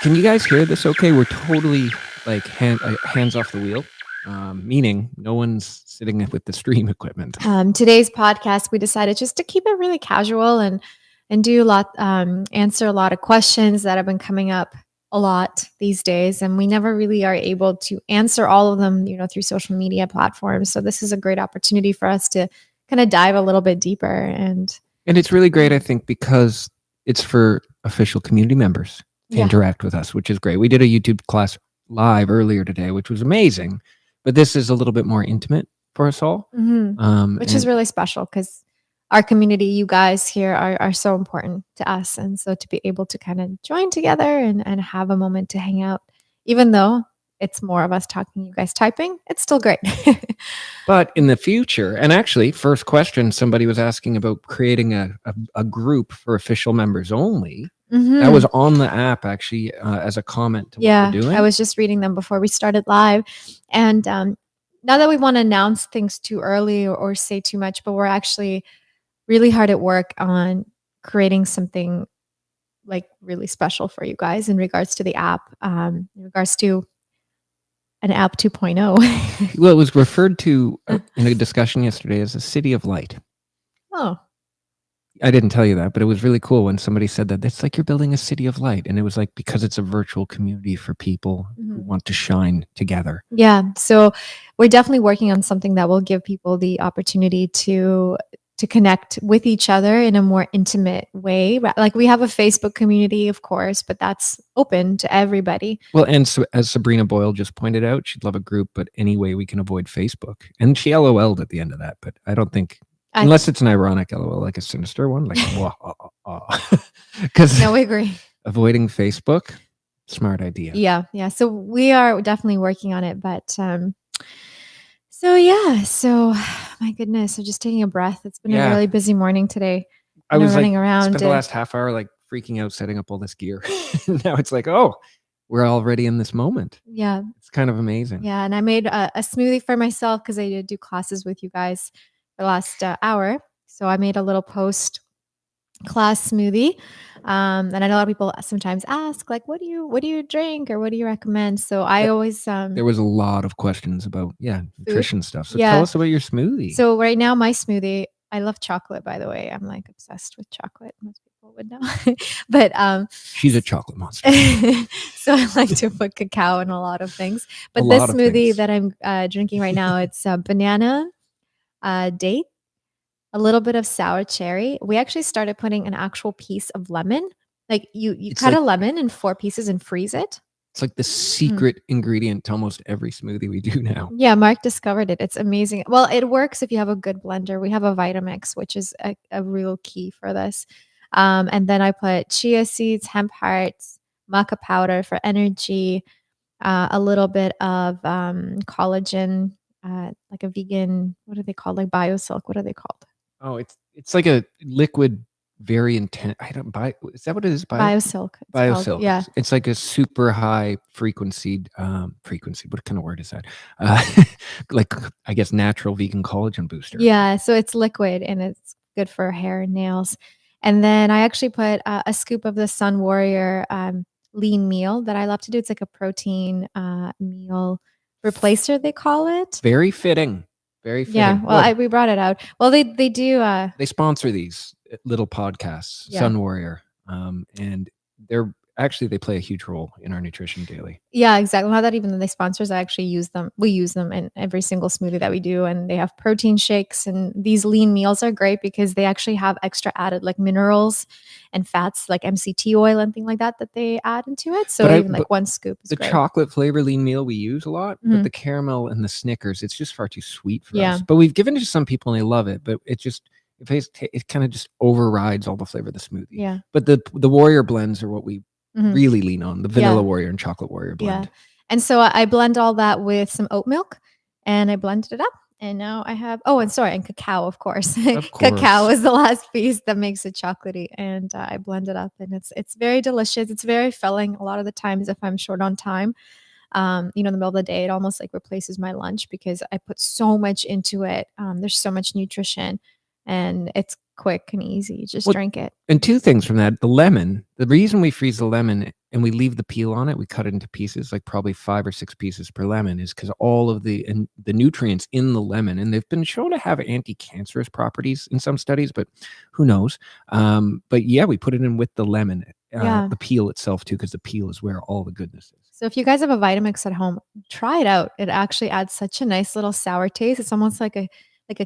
Can you guys hear this okay? We're totally like hands off the wheel, meaning no one's sitting with the stream equipment. Today's podcast, we decided just to keep it really casual and do a lot, answer a lot of questions that have been coming up a lot these days, and we never really are able to answer all of them, through social media platforms. So this is a great opportunity for us to kind of dive a little bit deeper. And it's really great, I think, because it's for official community members to interact with us, which is great. We did a YouTube class live earlier today, which was amazing, but this is a little bit more intimate for us all. Which is really special because our community, you guys here are so important to us. And so to be able to kind of join together and have a moment to hang out, even though it's more of us talking, you guys typing, it's still great. But in the future, and actually, first question, somebody was asking about creating a group for official members only. That was on the app, actually, as a comment to what we're doing. I was just reading them before we started live. And not that we want to announce things too early or say too much, but we're actually really hard at work on creating something like really special for you guys in regards to the app, in regards to an app 2.0. Well, it was referred to in a discussion yesterday as a city of light. Oh, I didn't tell you that, but it was really cool when somebody said that. It's like you're building a city of light. And it was like, because it's a virtual community for people who want to shine together. Yeah. So we're definitely working on something that will give people the opportunity to connect with each other in a more intimate way. Like we have a Facebook community, of course, but that's open to everybody. Well, and so, as Sabrina Boyle just pointed out, she'd love a group, but any way we can avoid Facebook. And she LOL'd at the end of that, but I don't think, unless it's an ironic LOL, like a sinister one, like, because no, we agree. Avoiding Facebook, smart idea. Yeah. So we are definitely working on it, but so my goodness, I'm just taking a breath. It's been a really busy morning today. I was running around. Spent the last half hour like freaking out setting up all this gear. Now it's like, oh, we're already in this moment. Yeah. It's kind of amazing. Yeah. And I made a smoothie for myself because I did do classes with you guys for the last hour. So I made a little post class smoothie. And I know a lot of people sometimes ask, like, what do you drink or what do you recommend? So I always there was a lot of questions about nutrition stuff. So tell us about your smoothie. So right now my smoothie, I love chocolate, by the way. I'm like obsessed with chocolate. Most people would know. But she's a chocolate monster. So I like to put cacao in a lot of things. But this smoothie that I'm drinking right now, it's banana, date, a little bit of sour cherry. We actually started putting an actual piece of lemon. Like you cut a lemon in 4 pieces and freeze it. It's like the secret ingredient to almost every smoothie we do now. Yeah, Mark discovered it. It's amazing. Well, it works if you have a good blender. We have a Vitamix, which is a real key for this. And then I put chia seeds, hemp hearts, maca powder for energy, a little bit of collagen, like a vegan, what are they called? Like BioSilk. What are they called? Oh, it's like a liquid, very intense. I don't buy. Is that what it is? BioSilk. BioSilk. Yeah. It's like a super high frequency. What kind of word is that? Like, I guess, natural vegan collagen booster. Yeah. So it's liquid and it's good for hair and nails. And then I actually put a scoop of the Sun Warrior lean meal that I love to do. It's like a protein meal replacer, they call it. Very fitting. Very fitting. Yeah, well, we brought it out. Well, they do. They sponsor these little podcasts, Sun Warrior, and they play a huge role in our nutrition daily. Yeah, exactly. Not that even they sponsors, I actually use them. We use them in every single smoothie that we do, and they have protein shakes. And these lean meals are great because they actually have extra added like minerals and fats, like MCT oil and things like that they add into it. So even like 1 scoop is great. The chocolate flavor lean meal we use a lot, but the caramel and the Snickers, it's just far too sweet for us. But we've given it to some people and they love it, but it kind of just overrides all the flavor of the smoothie. Yeah. But the Warrior blends are what we really lean on, the Vanilla Warrior and Chocolate Warrior blend. Yeah. And so I blend all that with some oat milk and I blended it up. And now I have, and cacao, of course. Cacao is the last piece that makes it chocolatey. And I blend it up and it's very delicious. It's very filling. A lot of the times if I'm short on time, in the middle of the day, it almost like replaces my lunch because I put so much into it. There's so much nutrition and it's quick and easy. Just Well, drink it. And two things from that. The lemon, the reason we freeze the lemon and we leave the peel on it, we cut it into pieces, like probably 5 or 6 pieces per lemon, is because all of the nutrients in the lemon, and they've been shown to have anti-cancerous properties in some studies, but who knows? But yeah, we put it in with the lemon, Yeah. the peel itself too, because the peel is where all the goodness is. So if you guys have a Vitamix at home, try it out. It actually adds such a nice little sour taste. It's almost like a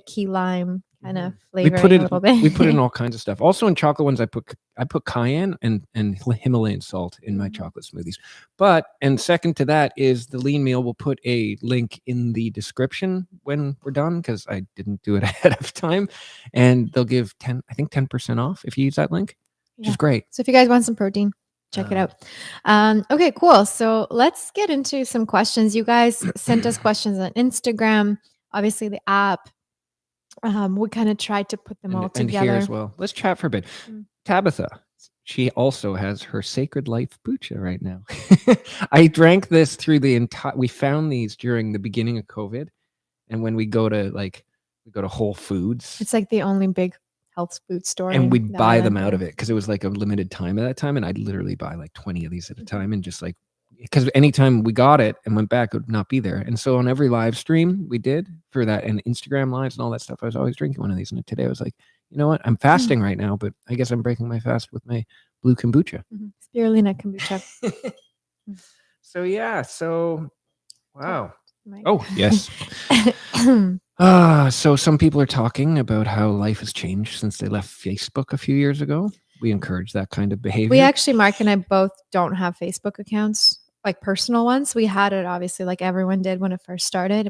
key lime kind of We flavoring put a it little bit. we put in all kinds of stuff. Also in chocolate ones, I put cayenne and Himalayan salt in my Mhm. chocolate smoothies. But and second to that is the lean meal. We'll put a link in the description when we're done because I didn't do it ahead of time, and they'll give 10% off if you use that link, which Yeah. is great. So if you guys want some protein, check it out. Okay, cool. So let's get into some questions. You guys sent us questions on Instagram, obviously the app. We kind of tried to put them all And here together. as well. Let's chat for a bit. Mm. Tabitha, she also has her Sacred Life Bucha right now. I drank this through the entire. We found these during the beginning of COVID, and when we go to Whole Foods, It's like the only big health food store. and we'd that buy we them went out to. of it because it was like a limited time at that time, and I'd literally buy like 20 of these at a time, and just like because anytime we got it and went back, it would not be there. And so on every live stream we did for that and Instagram lives and all that stuff, I was always drinking one of these. And today I was like, you know what? I'm fasting right now, but I guess I'm breaking my fast with my blue kombucha. Spirulina kombucha. So yeah, wow. Mike. Oh yes. So some people are talking about how life has changed since they left Facebook a few years ago. We encourage that kind of behavior. We actually, Mark and I both don't have Facebook accounts, like personal ones. We had it obviously like everyone did when it first started.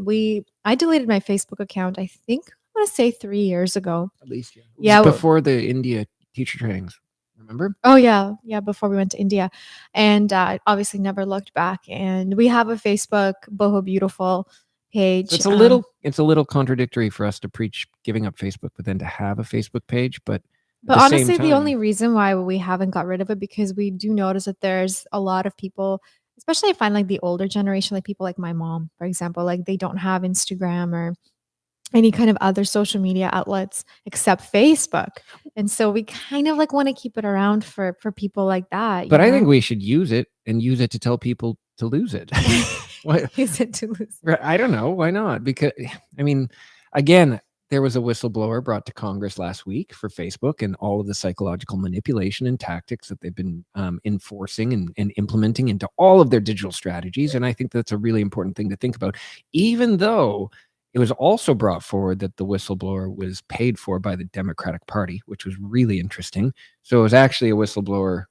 I deleted my Facebook account, I think I want to say 3 years ago. At least, yeah. Yeah, Before the India teacher trainings. Remember? Oh yeah, before we went to India, and obviously never looked back. And we have a Facebook Boho Beautiful page. So it's a little contradictory for us to preach giving up Facebook, but then to have a Facebook page. But honestly, the only reason why we haven't got rid of it because we do notice that there's a lot of people, especially I find like the older generation, like people like my mom, for example, like they don't have Instagram or any kind of other social media outlets except Facebook. And so we kind of like want to keep it around for people like that. But I think we should use it to tell people to lose it. Use it to lose. I don't know. Why not? Because I mean, again, there was a whistleblower brought to Congress last week for Facebook and all of the psychological manipulation and tactics that they've been enforcing and implementing into all of their digital strategies. And I think that's a really important thing to think about, even though it was also brought forward that the whistleblower was paid for by the Democratic Party, which was really interesting. So it was actually a whistleblower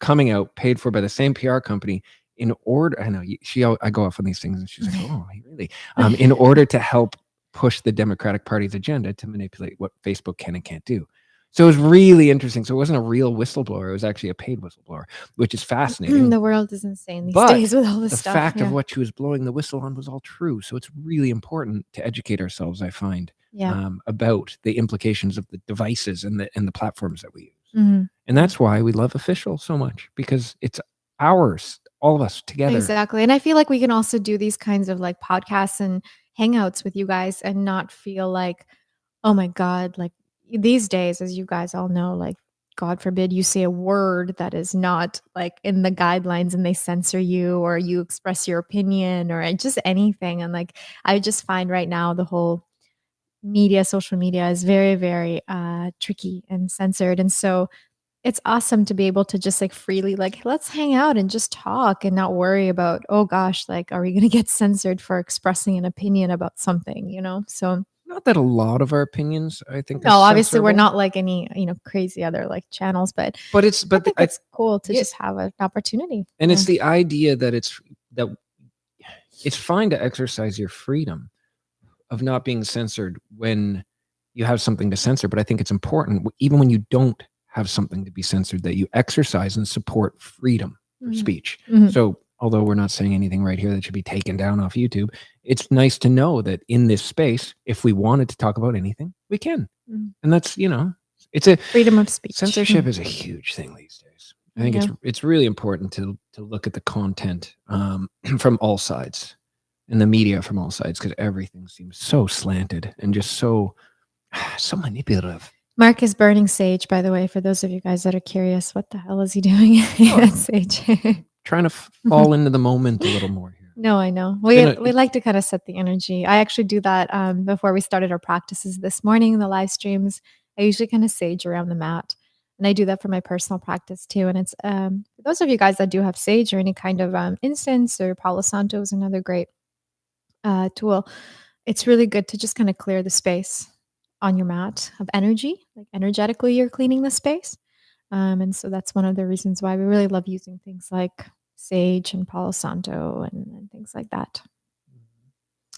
coming out, paid for by the same PR company in order. I know I go off on these things and she's like, oh, really? In order to help push the Democratic Party's agenda to manipulate what Facebook can and can't do. So it was really interesting. So it wasn't a real whistleblower. It was actually a paid whistleblower, which is fascinating. The world is insane these days with all this stuff. The fact of what she was blowing the whistle on was all true. So it's really important to educate ourselves, I find, about the implications of the devices and the platforms that we use. And that's why we love Official so much, because it's ours, all of us together. Exactly. And I feel like we can also do these kinds of like podcasts and hangouts with you guys and not feel like, oh my God, like these days, as you guys all know, like God forbid you say a word that is not like in the guidelines and they censor you or you express your opinion or just anything. And like, I just find right now the whole social media is very, very tricky and censored. And so it's awesome to be able to just like freely, like, let's hang out and just talk and not worry about, oh gosh, like, are we going to get censored for expressing an opinion about something, So not that a lot of our opinions, I think. No, obviously we're not like any, crazy other like channels, but it's cool to just have an opportunity. And it's the idea that it's fine to exercise your freedom of not being censored when you have something to censor. But I think it's important, even when you don't have something to be censored, that you exercise and support freedom of speech. So although we're not saying anything right here that should be taken down off YouTube, it's nice to know that in this space, if we wanted to talk about anything, we can. And that's, it's a freedom of speech. Censorship is a huge thing these days. I think it's really important to look at the content from all sides and the media from all sides, because everything seems so slanted and just so manipulative. Mark is burning sage, by the way, for those of you guys that are curious. What the hell is he doing Oh. at sage? Trying to fall into the moment a little more here. No, I know. Been a- We like to kind of set the energy. I actually do that before we started our practices this morning, the live streams. I usually kind of sage around the mat. And I do that for my personal practice too. And it's for those of you guys that do have sage or any kind of incense, or Palo Santo is another great tool. It's really good to just kind of clear the space on your mat of energy, like energetically, you're cleaning the space. And so that's one of the reasons why we really love using things like sage and Palo Santo and things like that.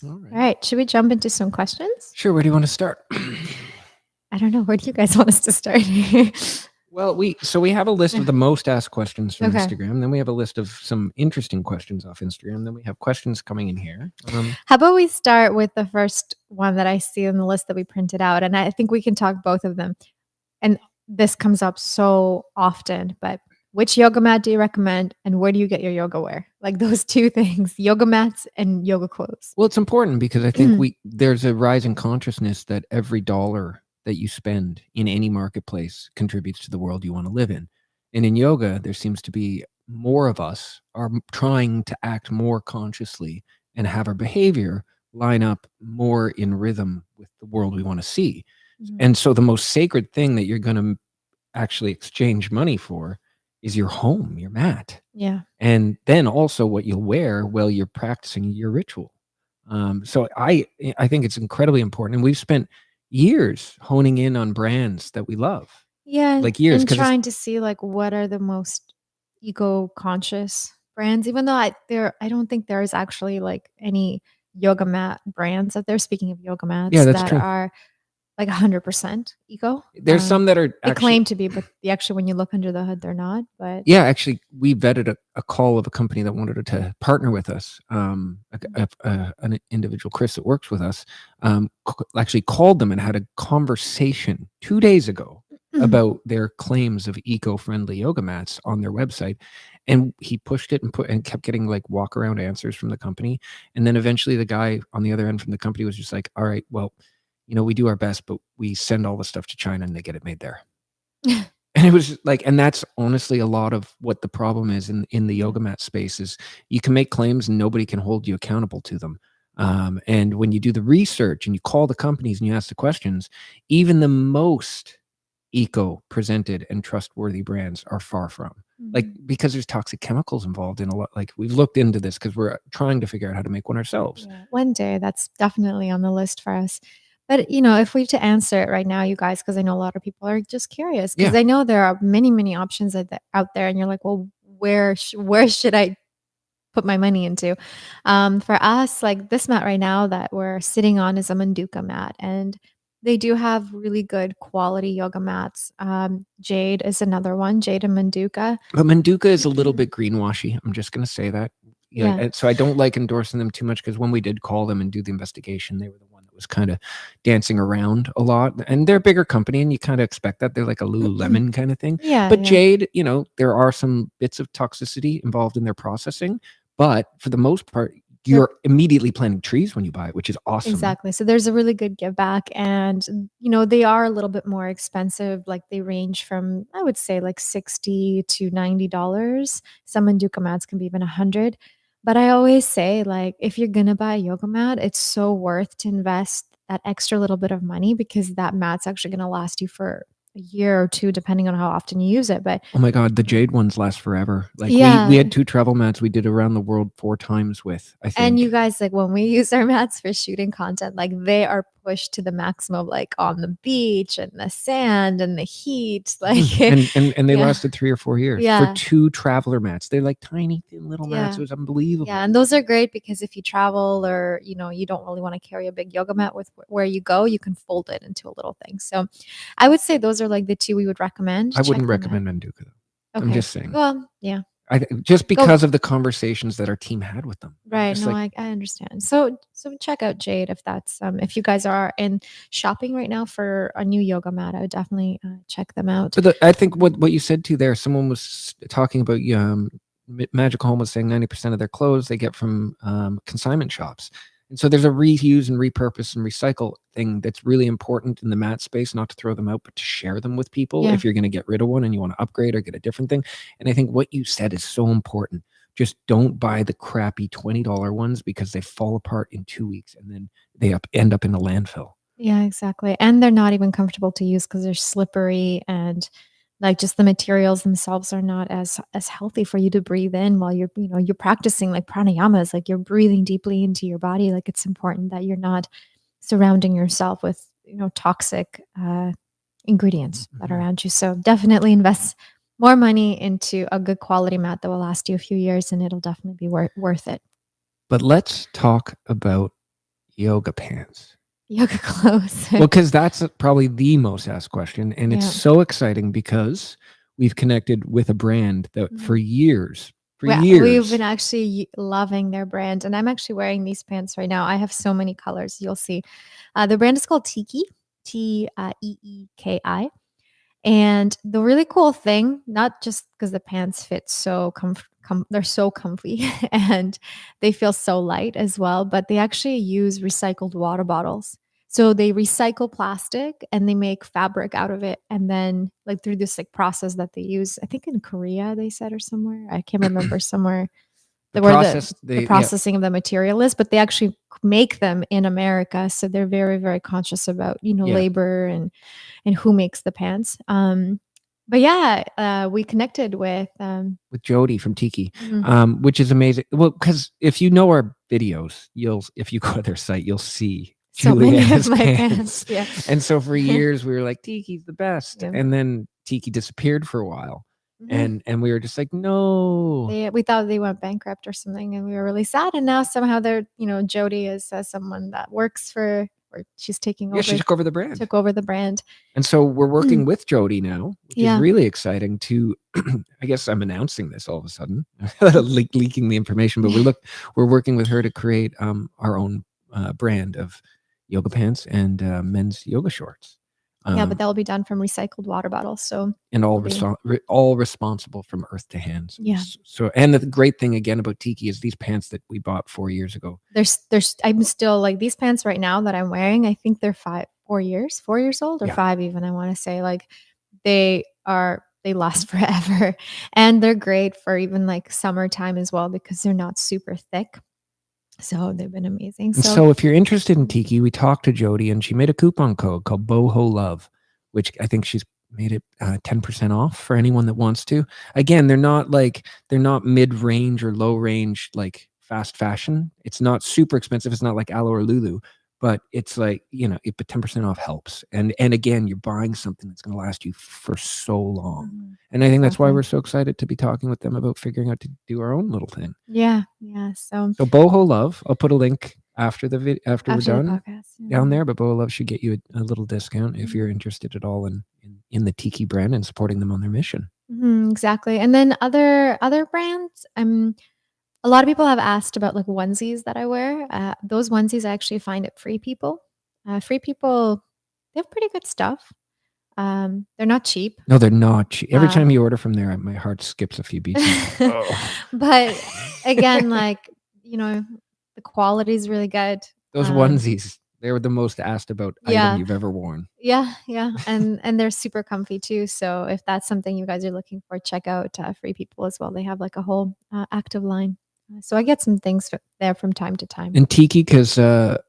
All All right. right. Should we jump into some questions? Sure. Where do you want to start? I don't know. Where do you guys want us to start? Well, we have a list of the most asked questions from Okay. Instagram. Then we have a list of some interesting questions off Instagram. Then we have questions coming in here. How about we start with the first one that I see on the list that we printed out? And I think we can talk both of them. And this comes up so often, but which yoga mat do you recommend and where do you get your yoga wear? Like those two things, yoga mats and yoga clothes. Well, it's important because I think there's a rising consciousness that every dollar that you spend in any marketplace contributes to the world you want to live in. And in yoga, there seems to be more of us are trying to act more consciously and have our behavior line up more in rhythm with the world we want to see. And so the most sacred thing that you're going to actually exchange money for is your home, your mat. Yeah. And then also what you'll wear while you're practicing your ritual. So I think it's incredibly important. And we've spent years honing in on brands that we love. Yeah. Like years. And 'Cause trying to see like what are the most eco-conscious brands, even though I don't think there's actually like any yoga mat brands out there, speaking of yoga mats, Yeah, that's that true. are like 100% eco. There's some that are They actually, claim to be, but actually when you look under the hood, they're not. But yeah, actually, we vetted a call of a company that wanted to partner with us. An individual, Chris, that works with us, actually called them and had a conversation 2 days ago about their claims of eco-friendly yoga mats on their website. And he pushed it and kept getting like walk around answers from the company. And then eventually the guy on the other end from the company was just like, all right, well, we do our best, but we send all the stuff to China and they get it made there. And it was like, and that's honestly a lot of what the problem is in the yoga mat space is you can make claims and nobody can hold you accountable to them. And when you do the research and you call the companies and you ask the questions, even the most eco presented and trustworthy brands are far from. Like, because there's toxic chemicals involved in a lot. Like, we've looked into this because we're trying to figure out how to make one ourselves. Yeah, one day that's definitely on the list for us. But if we to answer it right now, you guys, because I know a lot of people are just curious, because Yeah. I know there are many, many options out there, and you're like, well, where should I put my money into? For us, like this mat right now that we're sitting on is a Manduka mat, and they do have really good quality yoga mats. Jade is another one, Jade and Manduka. But Manduka is a little bit greenwashy. I'm just going to say that. Yeah. And so I don't like endorsing them too much because when we did call them and do the investigation, they were the one that was kind of dancing around a lot. And they're a bigger company and you kind of expect that. They're like a Lululemon kind of thing. Yeah. But yeah. Jade, there are some bits of toxicity involved in their processing. But for the most part, you're immediately planting trees when you buy it, which is awesome. Exactly. So there's a really good give back, and they are a little bit more expensive. Like they range from, I would say, like $60 to $90. Some Manduka mats can be even $100. But I always say, like, if you're gonna buy a yoga mat, it's so worth to invest that extra little bit of money because that mat's actually gonna last you for a year or two, depending on how often you use it. But oh my God, the Jade ones last forever. Like yeah. we had 2 travel mats we did around the world 4 times with, I think. And you guys, like when we use our mats for shooting content, like they are pushed to the maximum, like on the beach and the sand and the heat. Like and they yeah. lasted 3 or 4 years Yeah. for 2 traveler mats. They're like tiny thin little mats. Yeah. It was unbelievable. Yeah, and those are great because if you travel or you don't really want to carry a big yoga mat with where you go, you can fold it into a little thing. So I would say those are like the 2 we would recommend. I Check wouldn't them out. recommend Manduka though. Okay. I'm just saying. Well, yeah. Just because of the conversations that our team had with them. Right. Just No, like, I understand. So check out Jade if that's if you guys are in shopping right now for a new yoga mat, I would definitely check them out. but I think what you said to there, someone was talking about Magical Home was saying 90% of their clothes they get from consignment shops. And so there's a reuse and repurpose and recycle thing that's really important in the mat space, not to throw them out, but to share them with people Yeah. if you're going to get rid of one and you want to upgrade or get a different thing. And I think what you said is so important. Just don't buy the crappy $20 ones because they fall apart in 2 weeks and then they end up in a landfill. Yeah, exactly. And they're not even comfortable to use because they're slippery, and like just the materials themselves are not as healthy for you to breathe in while you're practicing like pranayamas, like you're breathing deeply into your body. Like it's important that you're not surrounding yourself with, toxic ingredients that are Mhm. around you. So definitely invest more money into a good quality mat that will last you a few years, and it'll definitely be worth it. But let's talk about yoga pants. Yoga clothes. Well, because that's probably the most asked question. And it's Yeah. so exciting because we've connected with a brand that Mhm. for years, We've been actually loving their brand, and I'm actually wearing these pants right now. I have so many colors. You'll see. The brand is called Tiki, Teeki. And the really cool thing, not just because the pants fit so they're so comfy and they feel so light as well, but they actually use recycled water bottles. So they recycle plastic and they make fabric out of it. And then like through this like process that they use, I think in Korea they said, or somewhere, I can't remember, somewhere the where process, the processing of the material is, but they actually make them in America. So they're very, very conscious about, Yeah. labor and who makes the pants. But yeah, we connected with Jody from Tiki, mhm. which is amazing. Well, because if you know our videos, if you go to their site, you'll see So many of Juliana's my pants. pants. Yeah. And so for years we were like, Tiki's the best. Yeah. And then Tiki disappeared for a while. Mhm. And we were just like, no. We thought they went bankrupt or something, and we were really sad. And now somehow they're, Jody is someone that works for, or she's taking Yeah, she over, took over the brand. took over the brand. And so we're working with Jody now, which is Yeah. really exciting to, I guess I'm announcing this all of a sudden, leaking the information, but we're working with her to create our own brand of yoga pants and men's yoga shorts. Yeah, but that will be done from recycled water bottles. So And all it'll all responsible from earth to hands. Yeah. So, and the great thing again about Tiki is these pants that we bought 4 years ago. there's I'm still like these pants right now that I'm wearing. I think they're 4 years old, or Yeah. 5 even. I want to say like they last forever, and they're great for even like summertime as well because they're not super thick. So they've been amazing. And so if you're interested in Tiki, we talked to Jody and she made a coupon code called Boho Love, which I think she's made it 10% off for anyone that wants to. Again, they're not mid-range or low range like fast fashion. It's not super expensive. It's not like Aloe or Lulu, but it's like, but 10% off helps. And again, you're buying something that's going to last you for so long. Mhm. And I think that's why Exactly. we're so excited to be talking with them about figuring out to do our own little thing. Yeah. So Boho Love, I'll put a link after we're After the done podcast, down there. But Boho Love should get you a little discount if Mhm. you're interested at all in the Tiki brand and supporting them on their mission. Mhm, exactly. And then other brands, a lot of people have asked about like onesies that I wear. Those onesies I actually find at Free People. Free People, they have pretty good stuff. They're not cheap. No, they're not cheap. Every Uh, time you order from there, my heart skips a few beats. Oh. But again, like, the quality is really good. Those onesies, they were the most asked about Yeah. item you've ever worn. Yeah, and they're super comfy too. So if that's something you guys are looking for, check out Free People as well. They have like a whole active line. So I get some things there from time to time. And Tiki, because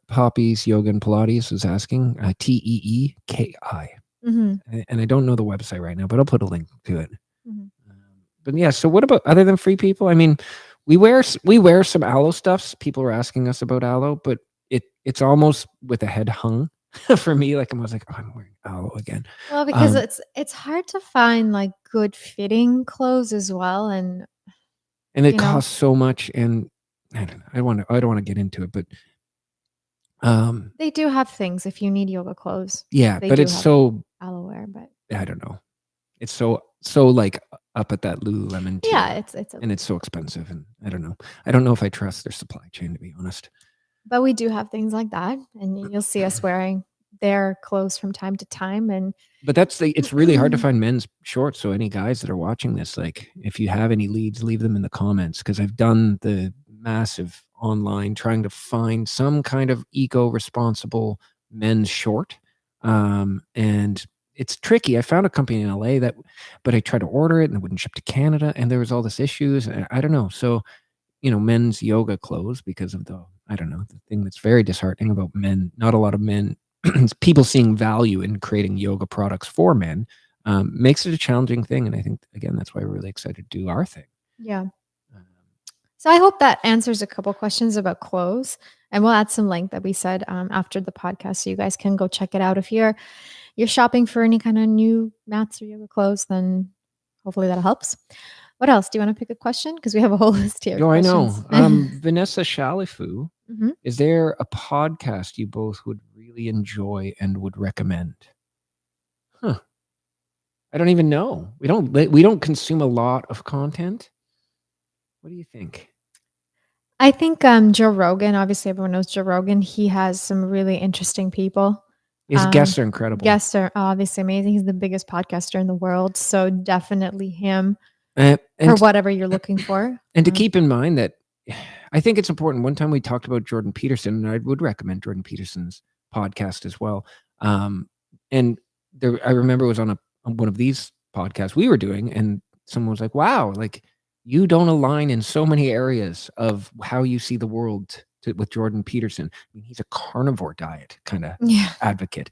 Poppy's Yoga and Pilates was asking, Teeki. Mhm. And I don't know the website right now, but I'll put a link to it. Mhm. But yeah, so what about other than Free People? I mean, we wear some Aloe stuffs. People are asking us about Aloe, but it's almost with a head hung for me. Like I'm always like, oh, I'm wearing Aloe again. Well, because it's hard to find like good fitting clothes as well, and it costs so much, and I don't know. I don't want to get into it, but they do have things if you need yoga clothes. Yeah, They but do it's have so aloe wear, but I don't know. It's so like up at that Lululemon tier. yeah, it's and it's so expensive, and I don't know. I don't know if I trust their supply chain, to be honest. But we do have things like that, and you'll see us wearing their clothes from time to time. And But it's really hard to find men's shorts. So any guys that are watching this, like if you have any leads, leave them in the comments, because I've done the massive online trying to find some kind of eco-responsible men's short. And it's tricky. I found a company in LA but I tried to order it and it wouldn't ship to Canada, and there was all this issues. And I don't know. So, men's yoga clothes because of I don't know, the thing that's very disheartening about men. Not a lot of men, people seeing value in creating yoga products for men, makes it a challenging thing. And I think, again, that's why we're really excited to do our thing. Yeah. Um, So I hope that answers a couple questions about clothes, and we'll add some link that we said after the podcast, so you guys can go check it out. If you're shopping for any kind of new mats or yoga clothes, then hopefully that helps. What else? Do you want to pick a question? Because we have a whole list here. I know. Questions. Vanessa Shalifu, Mhm. is there a podcast you both would really enjoy and would recommend? Huh. I don't even know. We don't consume a lot of content. What do you think? I think Joe Rogan. Obviously, everyone knows Joe Rogan. He has some really interesting people. His guests are incredible. Guests are obviously amazing. He's the biggest podcaster in the world, so definitely him And for whatever you're looking for. And to keep in mind that I think it's important. One time we talked about Jordan Peterson, and I would recommend Jordan Peterson's podcast as well. And I remember it was on one of these podcasts we were doing, and someone was like, "Wow, like you don't align in so many areas of how you see the world with Jordan Peterson." I mean, he's a carnivore diet kind of advocate,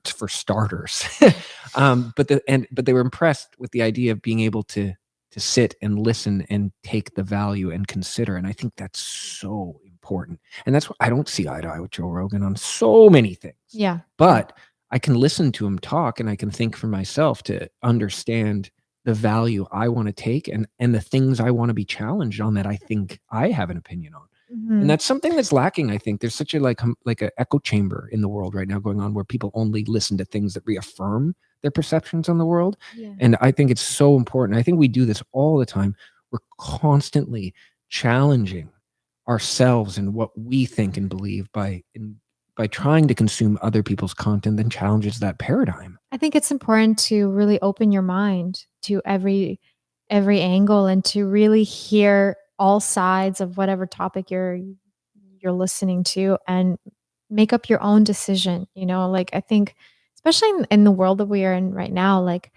for starters. But they were impressed with the idea of being able to sit and listen and take the value and consider. And I think that's so important. And that's what I don't see eye to eye with Joe Rogan on so many things. Yeah. But I can listen to him talk, and I can think for myself to understand the value I want to take and the things I want to be challenged on that I think I have an opinion on. And that's something that's lacking. I think there's such a like an echo chamber in the world right now going on, where people only listen to things that reaffirm their perceptions on the world. Yeah. And I think it's so important. I think we do this all the time. We're constantly challenging ourselves and what we think and believe by trying to consume other people's content that challenges that paradigm. I think it's important to really open your mind to every angle and to really hear all sides of whatever topic you're listening to and make up your own decision. Like I think, especially in the world that we are in right now, like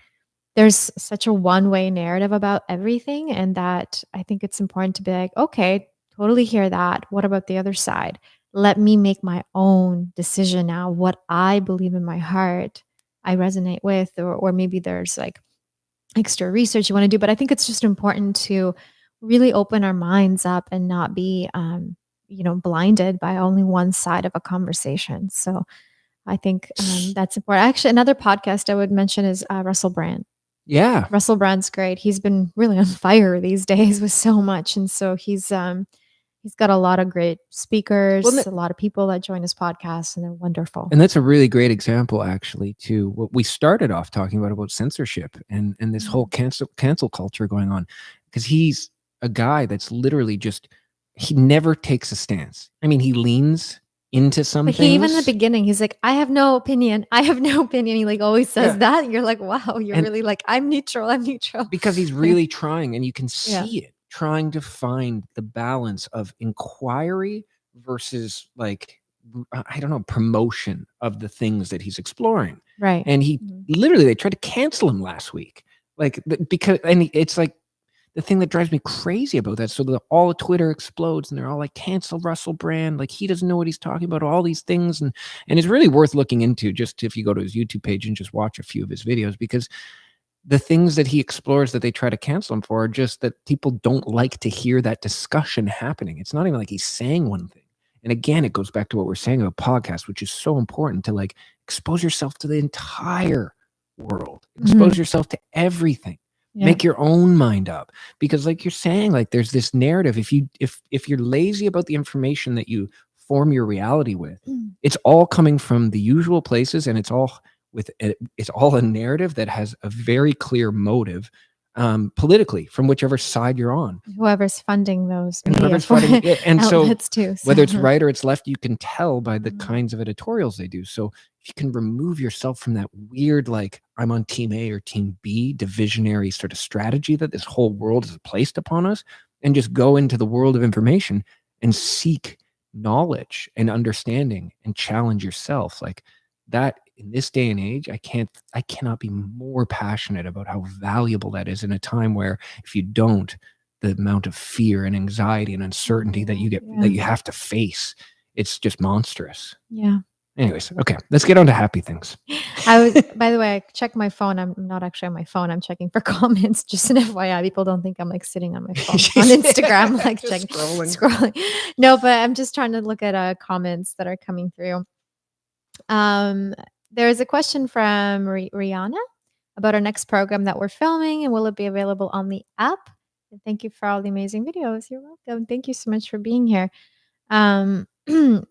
there's such a one-way narrative about everything, and that I think it's important to be like, okay, totally hear that. What about the other side? Let me make my own decision now. What I believe in my heart, I resonate with, or maybe there's like extra research you want to do. But I think it's just important to really open our minds up and not be, blinded by only one side of a conversation. So I think that's important. Actually, another podcast I would mention is Russell Brand. Yeah. Russell Brand's great. He's been really on fire these days with so much. And so he's got a lot of great speakers, a lot of people that join his podcast, and they're wonderful. And that's a really great example, actually, to what we started off talking about censorship and this whole cancel culture going on. Because he's a guy that's literally he never takes a stance. I mean, he leans into something. But even in the beginning, he's like, I have no opinion. I have no opinion. He like always says that. And you're like, wow, you're really like, I'm neutral. I'm neutral. Because he's really trying, and you can see it, trying to find the balance of inquiry versus like, I don't know, promotion of the things that he's exploring. Right. And he literally, they tried to cancel him last week. Like, because, and it's like, the thing that drives me crazy about that. So all of Twitter explodes, and they're all like, cancel Russell Brand. Like, he doesn't know what he's talking about, all these things. And it's really worth looking into, just if you go to his YouTube page and just watch a few of his videos, because the things that he explores that they try to cancel him for are just that people don't like to hear that discussion happening. It's not even like he's saying one thing. And again, it goes back to what we're saying about podcasts, which is so important to like expose yourself to the entire world, expose yourself to everything. Make your own mind up, because like you're saying, like there's this narrative. If you're lazy about the information that you form your reality with, it's all coming from the usual places, and it's all a narrative that has a very clear motive, politically, from whichever side you're on. Whoever's funding those media whoever's funding it. And so too, whether it's right or it's left, you can tell by the kinds of editorials they do. So if you can remove yourself from that weird, like, I'm on team A or team B divisionary sort of strategy that this whole world has placed upon us, and just go into the world of information, and seek knowledge and understanding and challenge yourself. Like that in this day and age, I cannot be more passionate about how valuable that is in a time where if you don't, the amount of fear and anxiety and uncertainty that you that you have to face, it's just monstrous. Yeah. Anyways, okay, let's get on to happy things. By the way, I checked my phone. I'm not actually on my phone. I'm checking for comments. Just an FYI, people don't think I'm like sitting on my phone on Instagram, like Just checking, scrolling. No, but I'm just trying to look at comments that are coming through. There's a question from Rihanna about our next program that we're filming, and will it be available on the app? And thank you for all the amazing videos. You're welcome. Thank you so much for being here.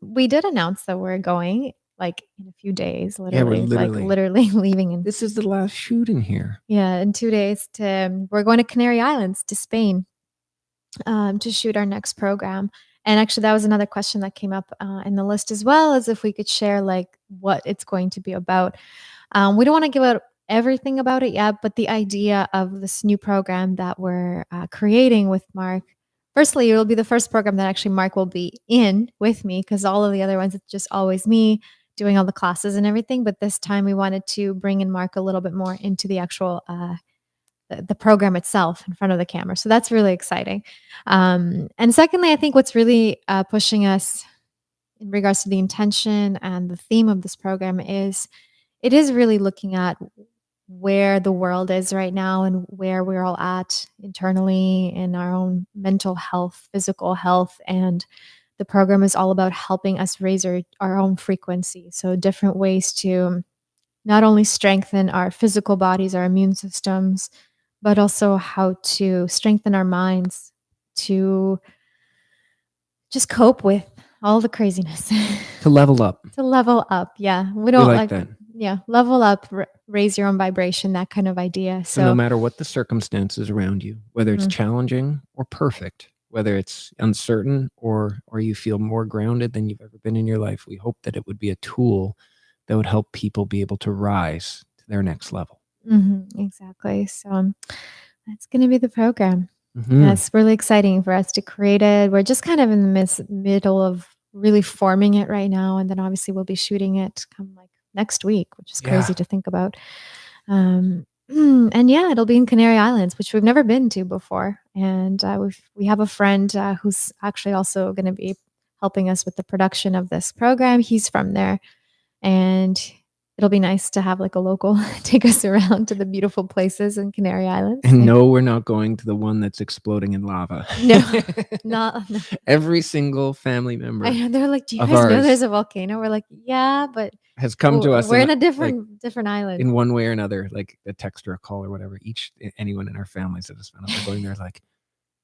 We did announce that we're going like in a few days, Yeah, we're literally leaving. And this is the last shoot in here. yeah, in 2 days we're going to Canary Islands to Spain to shoot our next program. And actually, that was another question that came up in the list as well, as if we could share like what it's going to be about. We don't want to give out everything about it yet, but the idea of this new program that we're creating with Mark. Firstly, it will be the first program that actually Mark will be in with me, because all of the other ones, it's just always me doing all the classes and everything. But this time we wanted to bring in Mark a little bit more into the actual the program itself in front of the camera. So that's really exciting. And secondly, I think what's really pushing us in regards to the intention and the theme of this program is it is really looking at where the world is right now and where we're all at internally in our own mental health, physical health. And the program is all about helping us raise our own frequency. So different ways to not only strengthen our physical bodies, our immune systems, but also how to strengthen our minds to just cope with all the craziness. To level up. To level up. Yeah. We don't like that. Yeah. Level up, raise your own vibration, that kind of idea. So no matter what the circumstances around you, whether it's challenging or perfect, whether it's uncertain or you feel more grounded than you've ever been in your life, we hope that it would be a tool that would help people be able to rise to their next level. Exactly. So that's going to be the program. Yeah, it's really exciting for us to create it. We're just kind of in the middle of really forming it right now. And then obviously we'll be shooting it come like next week, which is crazy to think about. And yeah, it'll be in Canary Islands, which we've never been to before. And we have a friend who's actually also going to be helping us with the production of this program. He's from there. And it'll be nice to have like a local take us around to the beautiful places in Canary Islands. And no, we're not going to the one that's exploding in lava. No. No. Every single family member. I know, they're like, do you guys know there's a volcano? We're like, yeah, but has come to us. We're in a different island. In one way or another, like a text or a call or whatever. Anyone in our families that has found out they're going there, like,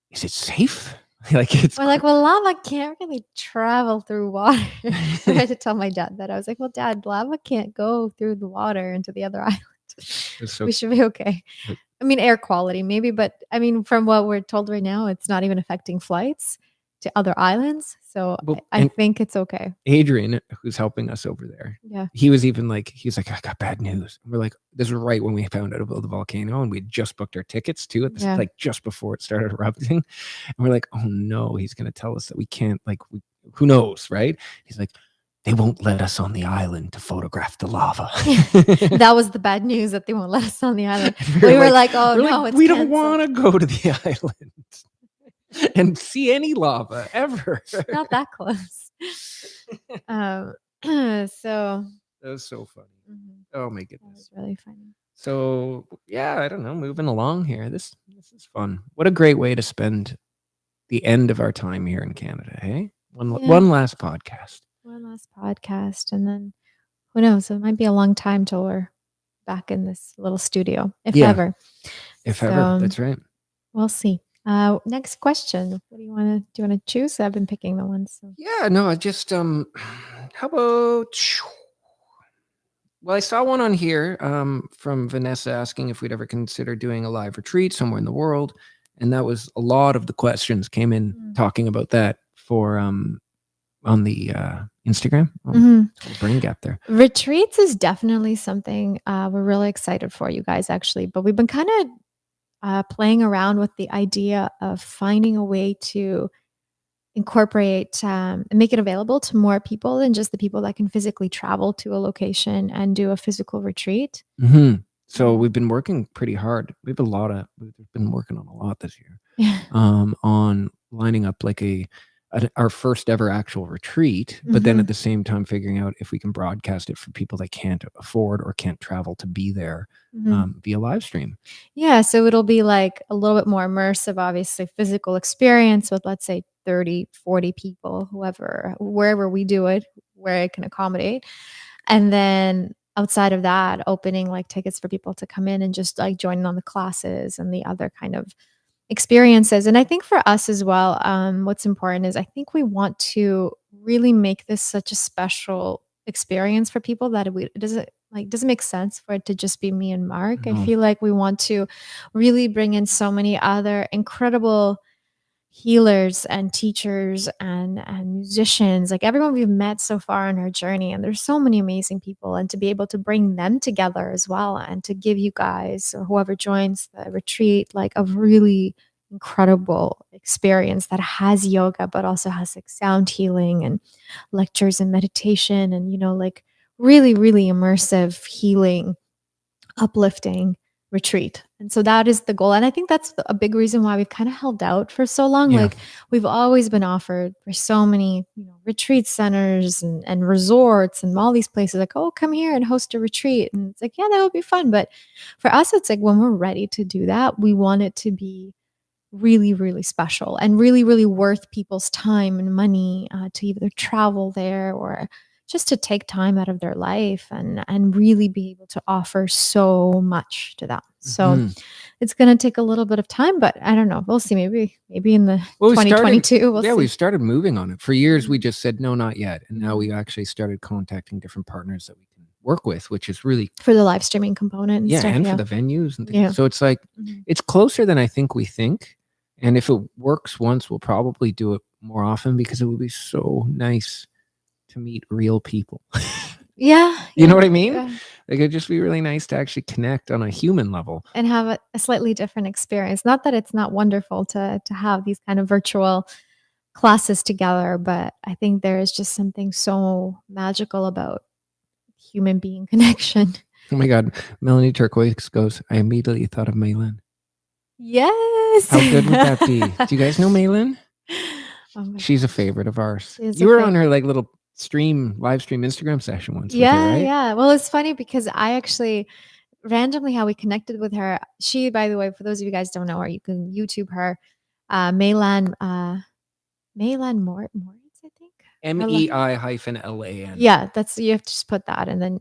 is it safe? Like we're like, well, lava can't really travel through water. I had to tell my dad that. I was like, well, Dad, lava can't go through the water into the other island. We should be okay. I mean, air quality maybe, but I mean, from what we're told right now, it's not even affecting flights to other islands. So I think it's okay. Adrian, who's helping us over there, he was like, I got bad news. And we're like, this was right when we found out about the volcano, and we had just booked our tickets to it, like just before it started erupting. And we're like, oh no, he's going to tell us that we can't, who knows, right? He's like, they won't let us on the island to photograph the lava. That was the bad news, that they won't let us on the island. We were like, oh no, it's we don't want to go to the island and see any lava ever. Not that close. So that was so funny. Oh my goodness, that was really funny. So yeah, I don't know, moving along here. This is fun. What a great way to spend the end of our time here in Canada. Hey, one last podcast. One last podcast, and then who knows? It might be a long time till we're back in this little studio, if ever. If ever, that's right. We'll see. Next question. What do you want to choose? I've been picking the ones. So. Yeah, no, I just how about, well, I saw one on here from Vanessa asking if we'd ever consider doing a live retreat somewhere in the world, and that was a lot of the questions came in talking about that for on the Instagram. Brain gap there. Retreats is definitely something we're really excited for, you guys, actually, but we've been kind of playing around with the idea of finding a way to incorporate and make it available to more people than just the people that can physically travel to a location and do a physical retreat. So Yeah. we've been working pretty hard. We've been working on a lot this year. Yeah. On lining up like our first ever actual retreat, but then at the same time figuring out if we can broadcast it for people that can't afford or can't travel to be there via live stream. Yeah, so it'll be like a little bit more immersive, obviously physical experience with, let's say, 30, 40 people, wherever we do it, where it can accommodate. And then outside of that, opening like tickets for people to come in and just like join on the classes and the other kind of experiences. And I think for us as well, what's important is I think we want to really make this such a special experience for people that it doesn't make sense for it to just be me and Mark. I No. feel like we want to really bring in so many other incredible healers and teachers and musicians, like everyone we've met so far on our journey. And there's so many amazing people, and to be able to bring them together as well, and to give you guys or whoever joins the retreat like a really incredible experience that has yoga but also has like sound healing and lectures and meditation and like really really immersive healing, uplifting retreat. And so that is the goal. And I think that's a big reason why we've kind of held out for so long. Yeah. Like we've always been offered for so many, retreat centers and resorts and all these places like, oh, come here and host a retreat. And it's like, yeah, that would be fun. But for us, it's like when we're ready to do that, we want it to be really, really special and really, really worth people's time and money to either travel there or just to take time out of their life and really be able to offer so much to them. So it's going to take a little bit of time, but I don't know. We'll see. Maybe in the 2022, we'll see. We've started moving on it. For years, we just said, no, not yet. And now we actually started contacting different partners that we can work with, which is really for the live streaming component. And stuff, and for the venues and things. Yeah. So it's like, it's closer than I think we think. And if it works once, we'll probably do it more often because it would be so nice to meet real people. Yeah. You know what I mean? Yeah. Like it'd just be really nice to actually connect on a human level and have a slightly different experience. Not that it's not wonderful to have these kind of virtual classes together, but I think there is just something so magical about human being connection. Oh my God. Melanie Turquoise goes, I immediately thought of Maylin. Yes. How good would that be? Do you guys know Maylin? Oh She's a favorite of ours. You were on her like little live stream Instagram session once. Yeah, with her, right? Yeah. Well, it's funny because I actually randomly how we connected with her. She, by the way, for those of you guys don't know her, you can YouTube her, Maylan Moritz, I think. MEI-LAN. Yeah, you have to just put that. And then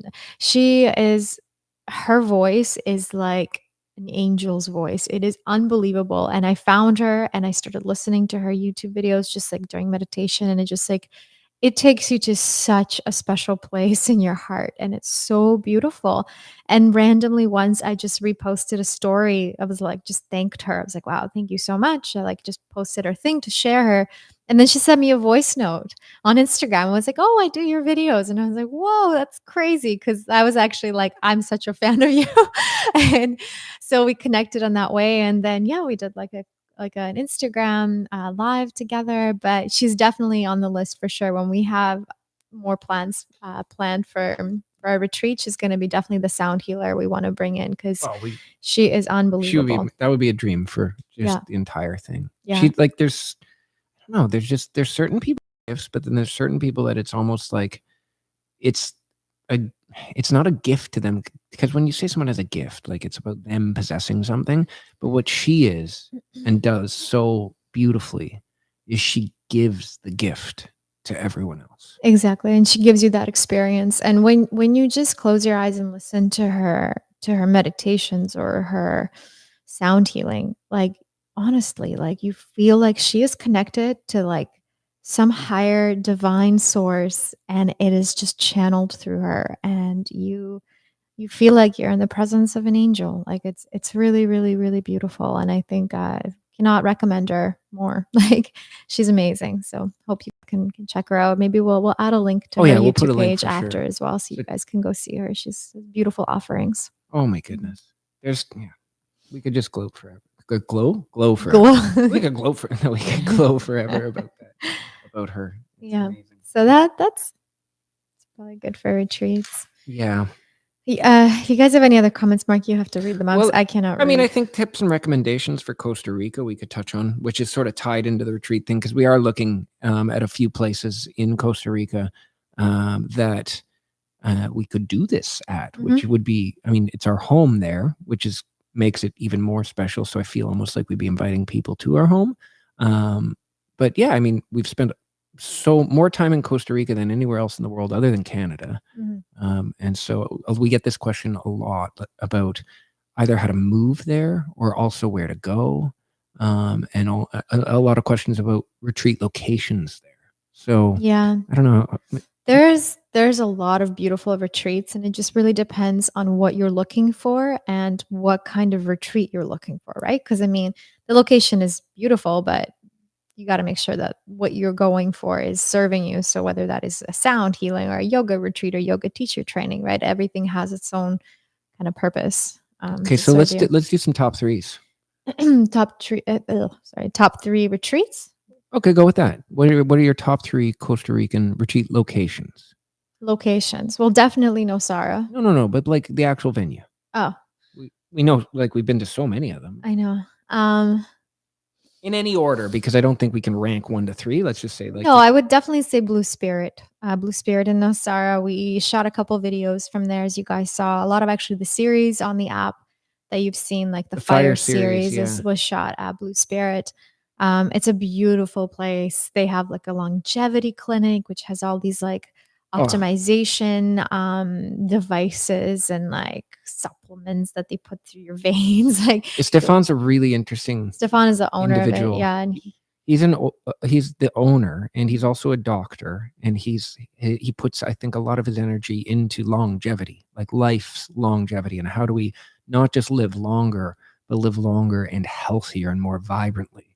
her voice is like an angel's voice. It is unbelievable. And I found her and I started listening to her YouTube videos just like during meditation. And it just like, it takes you to such a special place in your heart. And it's so beautiful. And randomly once I just reposted a story. I was like, just thanked her. I was like, wow, thank you so much. I like just posted her thing to share her. And then she sent me a voice note on Instagram. I was like, oh, I do your videos. And I was like, whoa, that's crazy. Cause I was actually like, I'm such a fan of you. And so we connected on that way. And then, yeah, we did like an Instagram live together, but she's definitely on the list for sure. When we have more plans planned for our retreat, she's going to be definitely the sound healer we want to bring in because she is unbelievable. That would be a dream for just the entire thing. Yeah. She like, there's certain people gifts, but then there's certain people that it's almost like it's not a gift to them, because when you say someone has a gift, like it's about them possessing something, but what she is and does so beautifully is she gives the gift to everyone else. Exactly. And she gives you that experience. And when you just close your eyes and listen to her meditations or her sound healing, like honestly, like you feel like she is connected to like some higher divine source, and it is just channeled through her, and you feel like you're in the presence of an angel. Like it's really, really, really beautiful. And I think I cannot recommend her more. Like she's amazing. So hope you can check her out. Maybe we'll add a link to her YouTube page after as well, so you guys can go see her. She's beautiful offerings. Oh my goodness. We could just glow forever. Glow forever. Glow. We could glow forever about that. about her. It's Yeah. amazing. So that's probably good for retreats. Yeah. If you guys have any other comments, Mark, you have to read them out. 'Cause Well, I cannot I mean, I read. think tips and recommendations for Costa Rica we could touch on, which is sort of tied into the retreat thing because we are looking at a few places in Costa Rica that we could do this at, which would be, I mean, it's our home there, which is makes it even more special. So I feel almost like we'd be inviting people to our home. But yeah, I mean, we've spent so more time in Costa Rica than anywhere else in the world other than Canada. And so we get this question a lot about either how to move there or also where to go. And a lot of questions about retreat locations there. So Yeah. I don't know. There's a lot of beautiful retreats, and it just really depends on what you're looking for and what kind of retreat you're looking for, right? Because I mean, the location is beautiful, but you got to make sure that what you're going for is serving you. So whether that is a sound healing or a yoga retreat or yoga teacher training, right? Everything has its own kind of purpose. Okay, To so serve you. let's do some top threes. Top 3 retreats. Okay, go with that. What are your top 3 Costa Rican retreat locations? Locations. Well, definitely Nosara. No, but like the actual venue. Oh, We know, like we've been to so many of them. I know. In any order, because I don't think we can rank 1 to 3. Let's just say like No, I would definitely say Blue Spirit. Blue Spirit in Nosara. We shot a couple videos from there, as you guys saw. A lot of actually the series on the app that you've seen, like the Fire series, was shot at Blue Spirit. It's a beautiful place. They have like a longevity clinic, which has all these like optimization devices and like supplements that they put through your veins. Like Stefan's a really interesting Stefan is the owner individual. of it. Yeah. And he's the owner, and he's also a doctor, and he puts, I think, a lot of his energy into longevity, like life's longevity, and how do we not just live longer, but live longer and healthier and more vibrantly.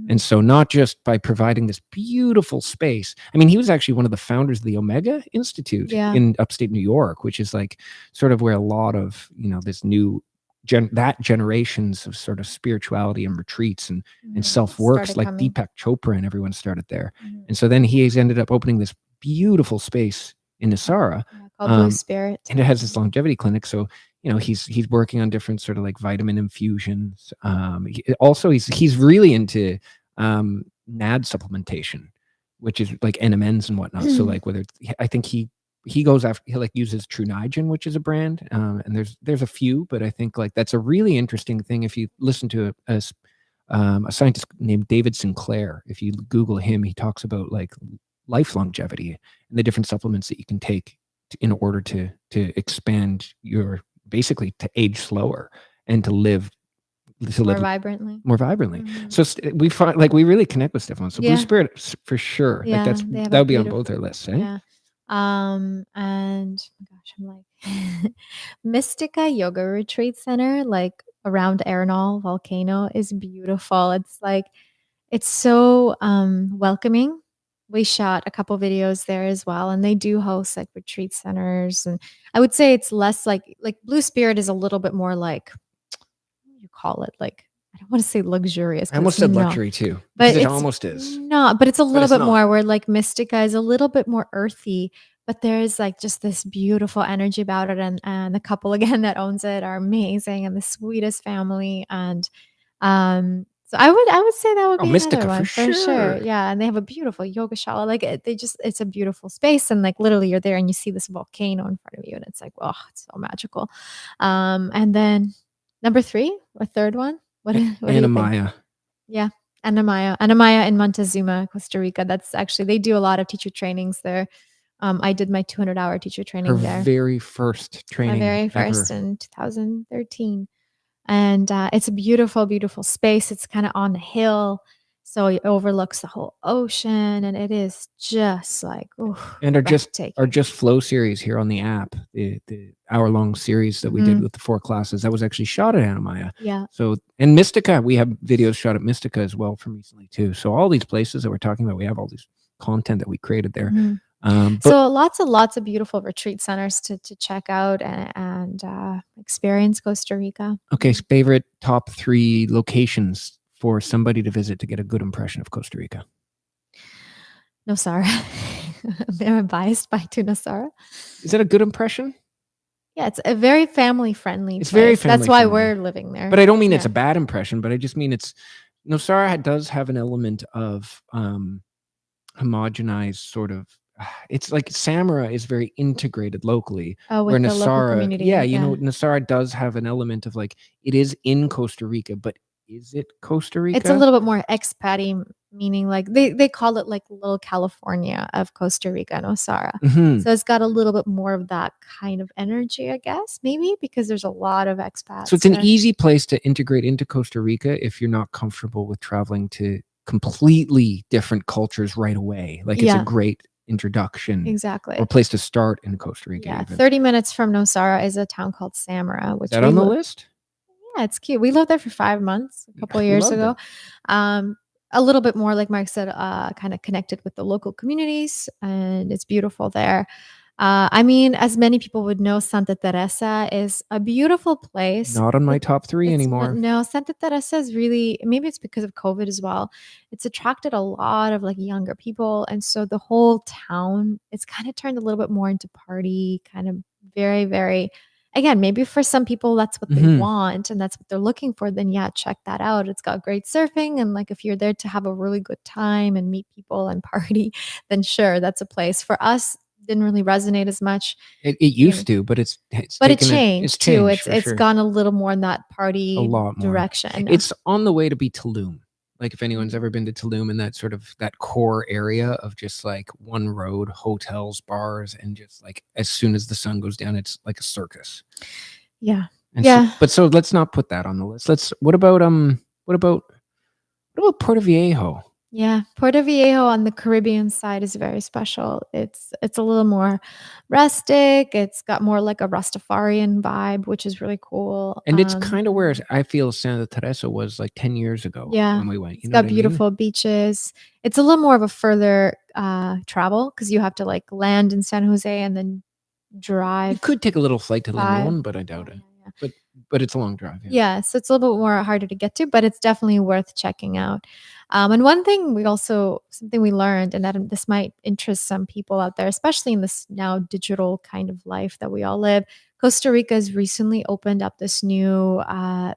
And so not just by providing this beautiful space. I mean, he was actually one of the founders of the Omega Institute in upstate New York, which is like sort of where a lot of, this new generations of sort of spirituality and retreats and self-works like Deepak Chopra and everyone started there. And so then he's ended up opening this beautiful space in Nosara called Blue Spirit. And it has this longevity clinic. So he's working on different sort of like vitamin infusions. He's really into NAD supplementation, which is like NMNs and whatnot. So like I think he goes after, he like uses True Niagen, which is a brand, and there's a few, but I think like that's a really interesting thing. If you listen to a scientist named David Sinclair, if you Google him, he talks about like life longevity and the different supplements that you can take in order to expand your, basically to age slower and to live more vibrantly. So we find like we really connect with Stefan. So Blue Spirit for sure. Yeah, like that would be on both our lists, eh? Yeah. And oh my gosh, I'm like Mystica Yoga Retreat Center, like around Arenal volcano, is beautiful. It's like it's so welcoming. We shot a couple videos there as well, and they do host like retreat centers. And I would say it's less like Blue Spirit is a little bit more like, what do you call it? Like, I don't want to say luxurious. I almost said luxury too, but it almost is. No, but it's a little bit more where like Mystica is a little bit more earthy, but there's like just this beautiful energy about it. And the couple again that owns it are amazing and the sweetest family. And so I would say that would be Mystica another one for sure. Yeah. And they have a beautiful yoga shala. Like it's a beautiful space. And like literally you're there and you see this volcano in front of you. And it's like, oh, it's so magical. And then number 3 or third one. What Anamaya. Yeah. Anamaya in Montezuma, Costa Rica. That's actually, they do a lot of teacher trainings there. I did my 200-hour teacher training there. Very first training. My very first in 2013. And it's a beautiful, beautiful space. It's kind of on the hill. So it overlooks the whole ocean. And it is just like, and our Just Flow series here on the app, the hour-long series that we did with the 4 classes, that was actually shot at Anamaya. Yeah. So, and Mystica, we have videos shot at Mystica as well from recently too. So all these places that we're talking about, we have all this content that we created there. So lots of beautiful retreat centers to check out and experience Costa Rica. Okay, favorite top 3 locations for somebody to visit to get a good impression of Costa Rica? Nosara. They're biased by to Nosara. Is that a good impression? Yeah, it's a very family-friendly It's very place. That's why family-friendly. we're living there. But I don't mean it's Yeah. a bad impression, but I just mean it's Nosara does have an element of, homogenized sort of it's like Samara is very integrated locally, Oh, where with the local Nosara yeah, community, you know, yeah. Nosara does have an element of, like, it is in Costa Rica, but is it Costa It's a Rica? little bit more expat-y, meaning, like, they call it, like, Little California of Costa Rica, Nosara. Mhm. So it's got a little bit more of that kind of energy, I guess, maybe, because there's a lot of So it's expats an there. easy place to integrate into Costa Rica if you're not comfortable with traveling to completely different cultures right away. Like, it's a Yeah, great introduction or exactly. place to start in Costa Rica Yeah, even. 30 minutes from Nosara is a town called Samara, Is which that we on the live. list? Yeah, it's cute. We lived there for 5 months a couple of We years loved ago. it. Um, a little bit more, like Mark said, kinda connected with the local communities, and it's beautiful there. I mean, as many people would know, Santa Teresa is a beautiful place. Not on my top 3 It's anymore. no, Santa Teresa is really, maybe it's because of COVID as well. It's attracted a lot of, like, younger people, and so the whole town, it's kinda turned a little bit more into party, kind of very, very, again, maybe for some people that's what they Mhm. want and that's what they're looking for, then yeah, check that out. It's got great surfing, and, like, if you're there to have a really good time and meet people and party, then sure, that's a place. For us, didn't really resonate as much, It you know, used to, but it's but it taken it's changed too. changed It's for it's sure. gone a little more in that A party lot more. direction. It's on the way to be Tulum. Like, if anyone's Mhm. ever been to Tulum and that sort of that core area of just, like, one road, hotels, bars, and just, like, as soon as the sun goes down, it's like a circus. Yeah. And so Yeah. but so let's not put that on the list. Let's what about Puerto Viejo? Yeah, Puerto Viejo on the Caribbean side is very special. It's a little more rustic. It's got more like a Rastafarian vibe, which is really cool. And it's kinda where I feel Santa Teresa was, like, 10 years ago Yeah, when we went, it's you know what got I mean? beautiful beaches. It's a little more of a further, travel because you have to, like, land in San Jose and then You drive could take a little flight to 5. Limon, but I Yeah, doubt it. yeah, yeah. But it's a long drive, yeah. Yeah, so it's a little bit more harder to get to, but it's definitely worth checking out. And one thing something we learned, and that this might interest some people out there, especially in this now digital kind of life that we all live. Costa Rica has recently opened up this new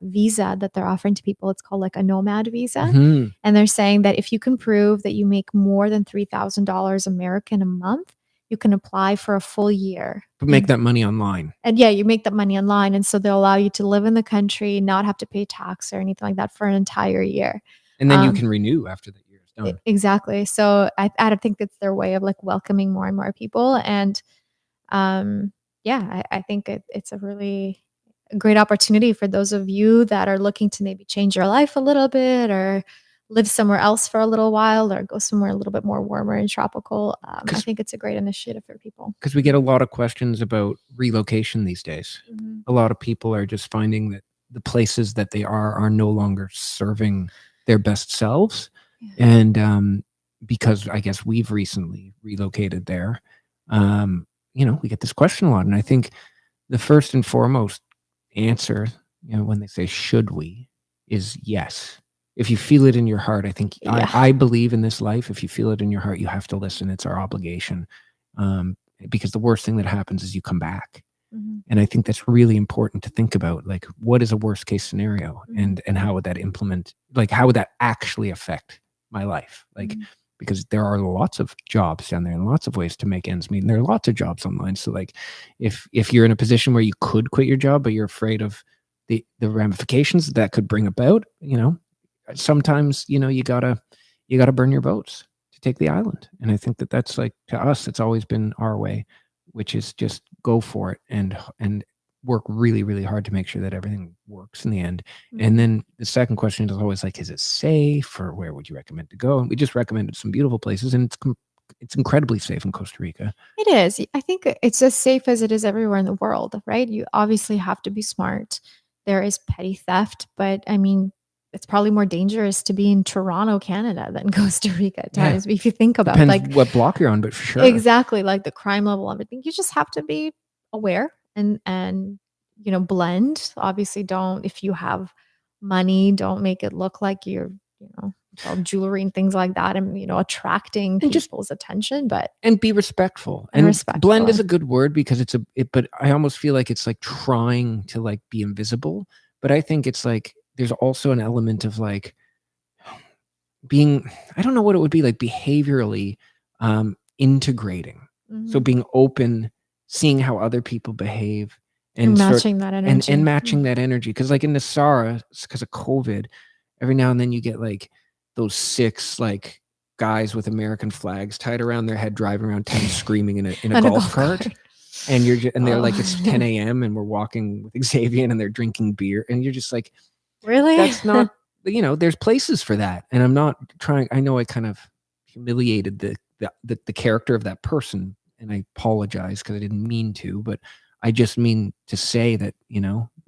visa that they're offering to people. It's called like a nomad visa. Mhm. And they're saying that if you can prove that you make more than $3,000 American a month, you can apply for a full year. But make that money online. And yeah, you make that money online, and so they'll allow you to live in the country, not have to pay tax or anything like that for an entire year. And then you Um, can renew after the year is done. exactly. So I think it's their way of like welcoming more and more people, and yeah, I think it's a really great opportunity for those of you that are looking to maybe change your life a little bit or live somewhere else for a little while or go somewhere a little bit more warmer and tropical. I Because think it's a great initiative for people. we get a lot of questions about relocation these days. Mhm. A lot of people are just finding that the places that they are no longer serving their best selves, Yeah. and, because I guess we've recently relocated there, we get this question a lot, and I think the first and foremost answer, when they say, "Should we?" is yes. If you feel it in your heart, I think Yeah. I believe in this life, if you feel it in your heart, you have to listen, it's our obligation, because the worst thing that happens is you come back, Mhm. and I think that's really important to think about, like, what is a worst case scenario, Mhm. and how would that how would that actually affect my life? Like, Mhm. because there are lots of jobs down there and lots of ways to make ends meet, and there are lots of jobs online, so, like, if you're in a position where you could quit your job, but you're afraid of the ramifications that could bring about, sometimes, you gotta burn your boats to take the island, and I think that that's, like, to us, it's always been our way, which is just go for it and work really, really hard to make sure that everything works in the end. And Mhm. then the second question is always like, is it safe, or where would you recommend to go? And we just recommended some beautiful places, and it's incredibly safe in Costa Rica. It is. I think it's as safe as it is everywhere in the world, right? You obviously have to be smart. There is petty theft, but I mean, it's probably more dangerous to be in Toronto, Canada than Costa Rica at Yeah, times. If you think about depends like what block you're on, but for sure. exactly like the crime level of it. I think you just have to be aware and blend. Obviously, don't if you have money, don't make it look like you're well, jewelry and things like that, and attracting And just people's attention, but and be respectful. and And blend is respectful. a good word because but I almost feel like it's like trying to like be invisible. But I think it's like there's also an element of like being, I don't know what it would be like behaviorally integrating. So Mhm. being open, seeing how other people behave And and sort matching that and energy. matching that energy. Because like in Nasara, because of COVID, every now and then you get like those 6 like guys with American flags tied around their head driving around town screaming in a On a golf golf cart. cart. And and they're like, it's Oh. 10 a.m. and we're walking with Xavier and they're drinking beer. And you're just like, Really? that's not, there's places for that. And I'm not trying, I know I kind of humiliated the character of that person. And I apologize because I didn't mean to, but I just mean to say that,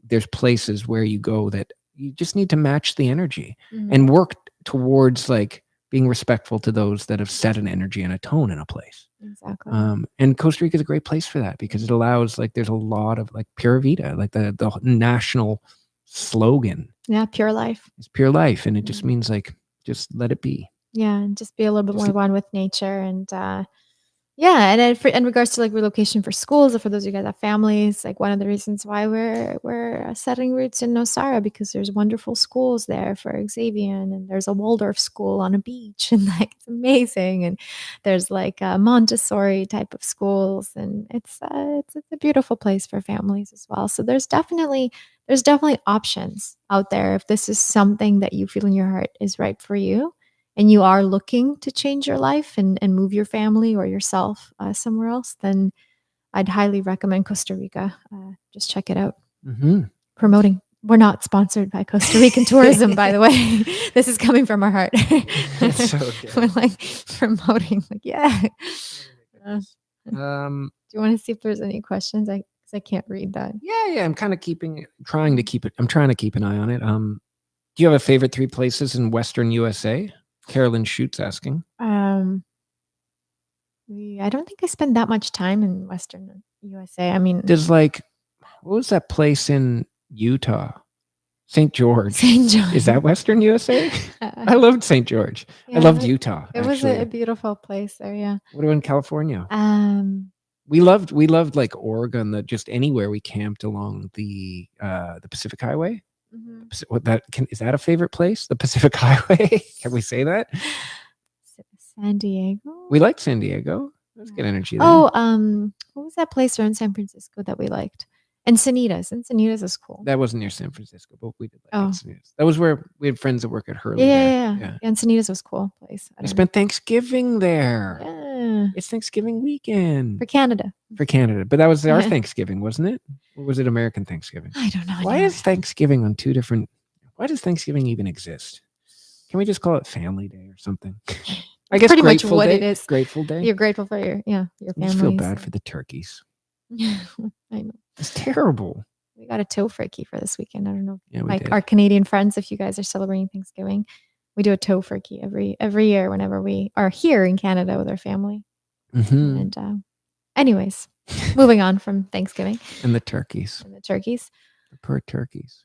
there's places where you go that you just need to match the energy Mhm. and work towards like being respectful to those that have set an energy and a tone in a place. Exactly. And Costa Rica is a great place for that because it allows like there's a lot of like Pura Vida, like the national slogan Yeah, pure life. is pure life, and it just Mhm. means like just let it be. Yeah, and just be a little bit Just more one with nature and, yeah, and then in regards to, like, relocation for schools or for those of you guys have families, like, one of the reasons why we're setting roots in Nosara because there's wonderful schools there for Xavier, and there's a Waldorf school on a beach, and, like, it's amazing, and there's, like, Montessori type of schools, and it's a beautiful place for families as well. So there's definitely options out there if this is something that you feel in your heart is right for you and you are looking to change your life and move your family or yourself somewhere else, then I'd highly recommend Costa Rica. Just check it out. Mhm. Promoting. We're not sponsored by Costa Rican tourism, by the way. This is coming from our heart. That's so good. We're like promoting, like, yeah. Uh, do Um, you want to see if there's any questions? 'Cause I can't read that. yeah, I'm kind of I'm trying to keep an eye on it. Do you have a favorite 3 places in Western USA? Carolyn Schute's asking. Um, I don't think I spend that much time in Western USA. I mean, Does like, what was that place in Utah? St. George. St. John. Is that Western USA? I loved St. George. I loved Utah, It was actually. a beautiful place there, yeah. What about in California? Um, We loved like Oregon, that just anywhere we camped along the Pacific Highway. mhm. Is that a favorite place? The Pacific Highway? Can we say that? San Diego? We liked San Diego. That's good energy there. Oh, what was that place around San Francisco that we liked? Encinitas. Encinitas is cool. That wasn't near San Francisco, but we did like Oh. Encinitas. That was where we had friends that work at Hurley. Yeah. Encinitas was a cool place. I spent Thanksgiving there. Yeah. It's Thanksgiving weekend For Canada. for Canada, but that was our Yeah. Thanksgiving, wasn't it? Or was it American Thanksgiving? I don't know. Why is Thanksgiving on 2 different? Why does Thanksgiving even exist? Can we just call it Family Day or something? I guess pretty much Grateful what Day. it is. Grateful Day. You're grateful for your I family. just feel bad for the turkeys. I know. It's terrible. We got a tofurkey for this weekend. I don't know. Yeah, we Like did. our Canadian friends, if you guys are celebrating Thanksgiving, we do a tofurkey every year whenever we are here in Canada with our family. Mhm. And anyways, moving on from Thanksgiving And the turkeys. and the turkeys. The poor turkeys.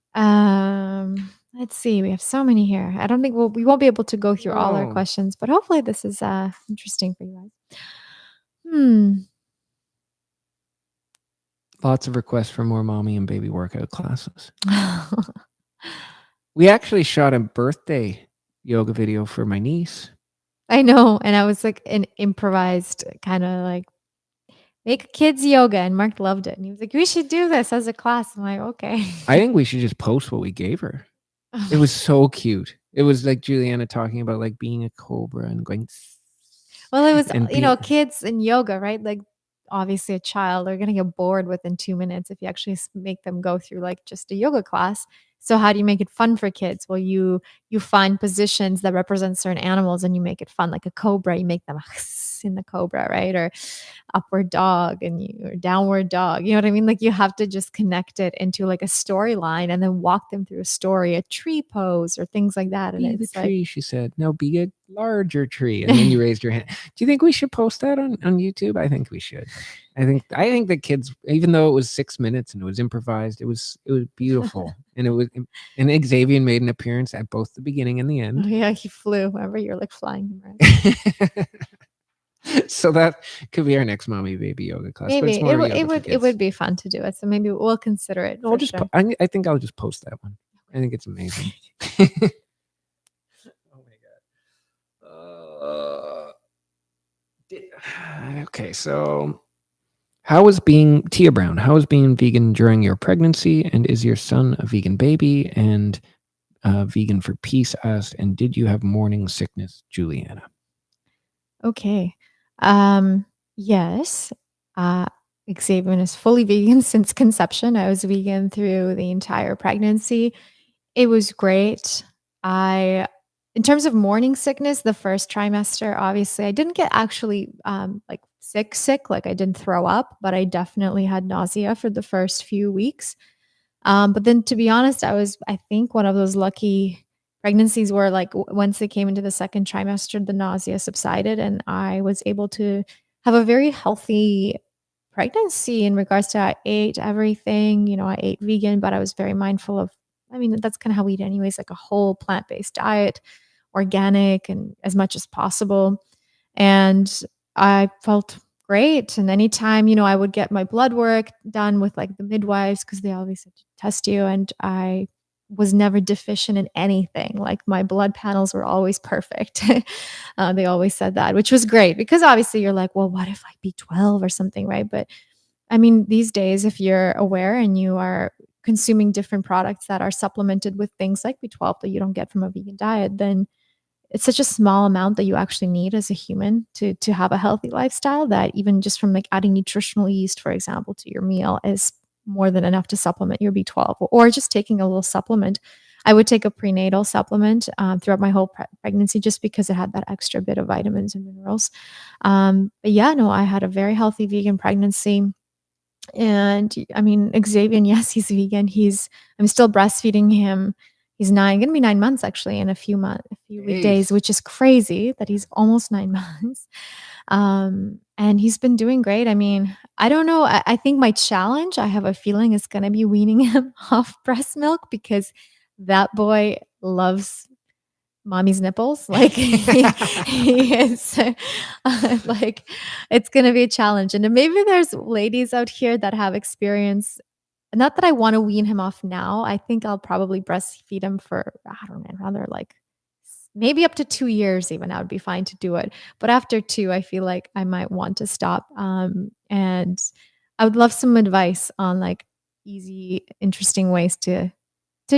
Let's see. We have so many here. I don't think we won't be able to go through all our No. questions, but hopefully this is interesting for you guys. Lots of requests for more mommy and baby workout classes. We actually shot a birthday yoga video for my niece. I know, and I was like an improvised kind of like make kids yoga, and Mark loved it, and he was like, "We should do this as a class." I'm like, "Okay." I think we should just post what we gave her. It was so cute. It was like Juliana talking about like being a cobra and going. Well, it was, and kids in yoga, right? Like, obviously, a child, they're gonna get bored within 2 minutes if you actually make them go through, like, just a yoga class. So how do you make it fun for kids? Well, you find positions that represent certain animals, and you make it fun. Like a cobra, you make them in the cobra, right? Or upward dog or downward dog. You know what I mean? Like, you have to just connect it into, like, a storyline and then walk them through a story, a tree pose or things like that, and Be the it's like tree, she said. No, be a larger tree. And then you raised your hand. Do you think we should post that on YouTube? I think we should. I think the kids, even though it was 6 minutes and it was improvised, it was beautiful. And Xavier made an appearance at both the beginning and the Oh, end. yeah, he flew. Remember, you're like flying him around. So that could be our next mommy baby yoga class. But Maybe it's more yoga for it kids. would be fun to do it. So maybe we'll consider it. I'll For just sure. I think I'll just post that one. I think it's amazing. Oh my god. Okay, so how was being Tia Brown? How was being vegan during your pregnancy? And is your son a vegan baby? And Vegan for Peace asked, and did you have morning sickness, Juliana? Okay. Yes. Xavier is fully vegan since conception. I was vegan through the entire pregnancy. It was great. In terms of morning sickness, the first trimester, obviously, I didn't get actually like sick, like I didn't throw up, but I definitely had nausea for the first few weeks. But then to be honest, I think, one of those lucky pregnancies where like once they came into the second trimester, the nausea subsided and I was able to have a very healthy pregnancy in regards to I ate everything, I ate vegan, but I was very mindful of, I mean, that's kind of how we eat anyways, like a whole plant-based diet, organic and as much as possible. And I felt great. And anytime, I would get my blood work done with like the midwives, because they always had to test you. And I was never deficient in anything. Like my blood panels were always perfect. They always said that, which was great because obviously you're like, well, what if like B12 or something, right? But I mean, these days, if you're aware and you are consuming different products that are supplemented with things like B12 that you don't get from a vegan diet, then it's such a small amount that you actually need as a human to have a healthy lifestyle, that even just from like adding nutritional yeast, for example, to your meal is more than enough to supplement your B12, or just taking a little supplement. I would take a prenatal supplement throughout my whole pregnancy just because it had that extra bit of vitamins and minerals. But yeah, no, I had a very healthy vegan pregnancy. And I mean, Xavier, yes, he's vegan. I'm still breastfeeding him. He's gonna be 9 months actually in a few weekdays, which is crazy that he's almost 9 months. And he's been doing great. I mean, I don't know. I think my challenge, I have a feeling, is gonna be weaning him off breast milk because that boy loves mommy's nipples. Like he is like, it's gonna be a challenge. And then maybe there's ladies out here that have experience. Not that I want to wean him off now. I think I'll probably breastfeed him for, I don't know, another like maybe up to 2 years even. I would be fine to do it. But after two, I feel like I might want to stop. And I would love some advice on like easy, interesting ways to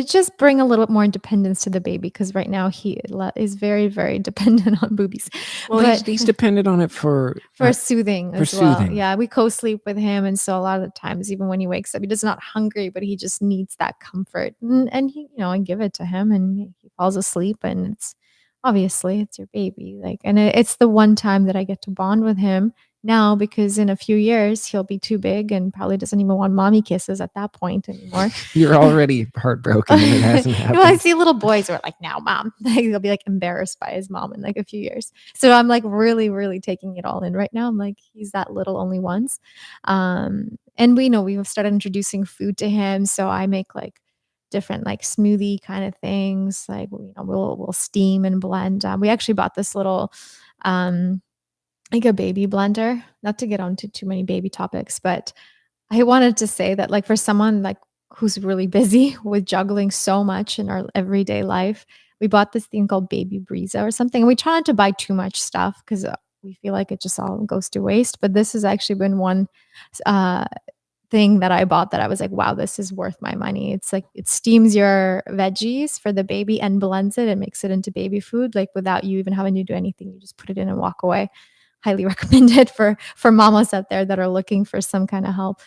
just bring a little bit more independence to the baby, because right now he is very, very dependent on boobies. Well, But he's dependent on it for soothing for as well. soothing. Yeah, we co-sleep with him, and so a lot of the times, even when he wakes up, he does not hungry, but he just needs that comfort. And he, I give it to him, and he falls asleep, and it's obviously it's your baby, like, and it's the one time that I get to bond with him now, because in a few years he'll be too big and probably doesn't even want mommy kisses at that point anymore. You're already heartbroken that it hasn't happened. Well, I see little boys who are like, "Now, mom," like, they'll be like embarrassed by his mom in like a few years. So I'm like really, really taking it all in right now. I'm like, he's that little only once. And we've started introducing food to him. So I make like different like smoothie kind of things. Like, we'll steam and blend. We actually bought this little like a baby blender. Not to get onto too many baby topics, but I wanted to say that, like, for someone like who's really busy with juggling so much in our everyday life, we bought this thing called Baby Breeza or something. And we try not to buy too much stuff because we feel like it just all goes to waste. But this has actually been one uh, thing that I bought that I was like, wow, this is worth my money. It's like it steams your veggies for the baby and blends it and makes it into baby food, like without you even having to do anything. You just put it in and walk away. Highly recommend it for mamas out there that are looking for some kind of help.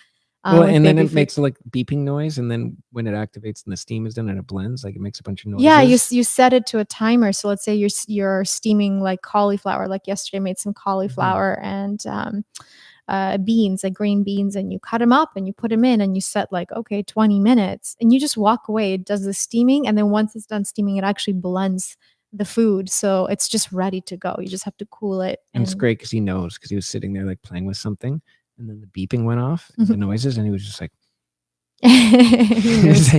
Well, and then it makes like beeping noise, and then when it activates and the steam is done and it blends, like it makes a bunch of noises. Yeah, you set it to a timer. So let's say you're steaming like cauliflower. Like yesterday, I made some cauliflower and beans, like green beans, and you cut them up and you put them in, and you set like 20 minutes, and you just walk away. It does the steaming, and then once it's done steaming, it actually blends the food, so it's just ready to go. You just have to cool it. And it's great because he knows, because he was sitting there like playing with something. and then the beeping went off, and the noises, and he was just like, He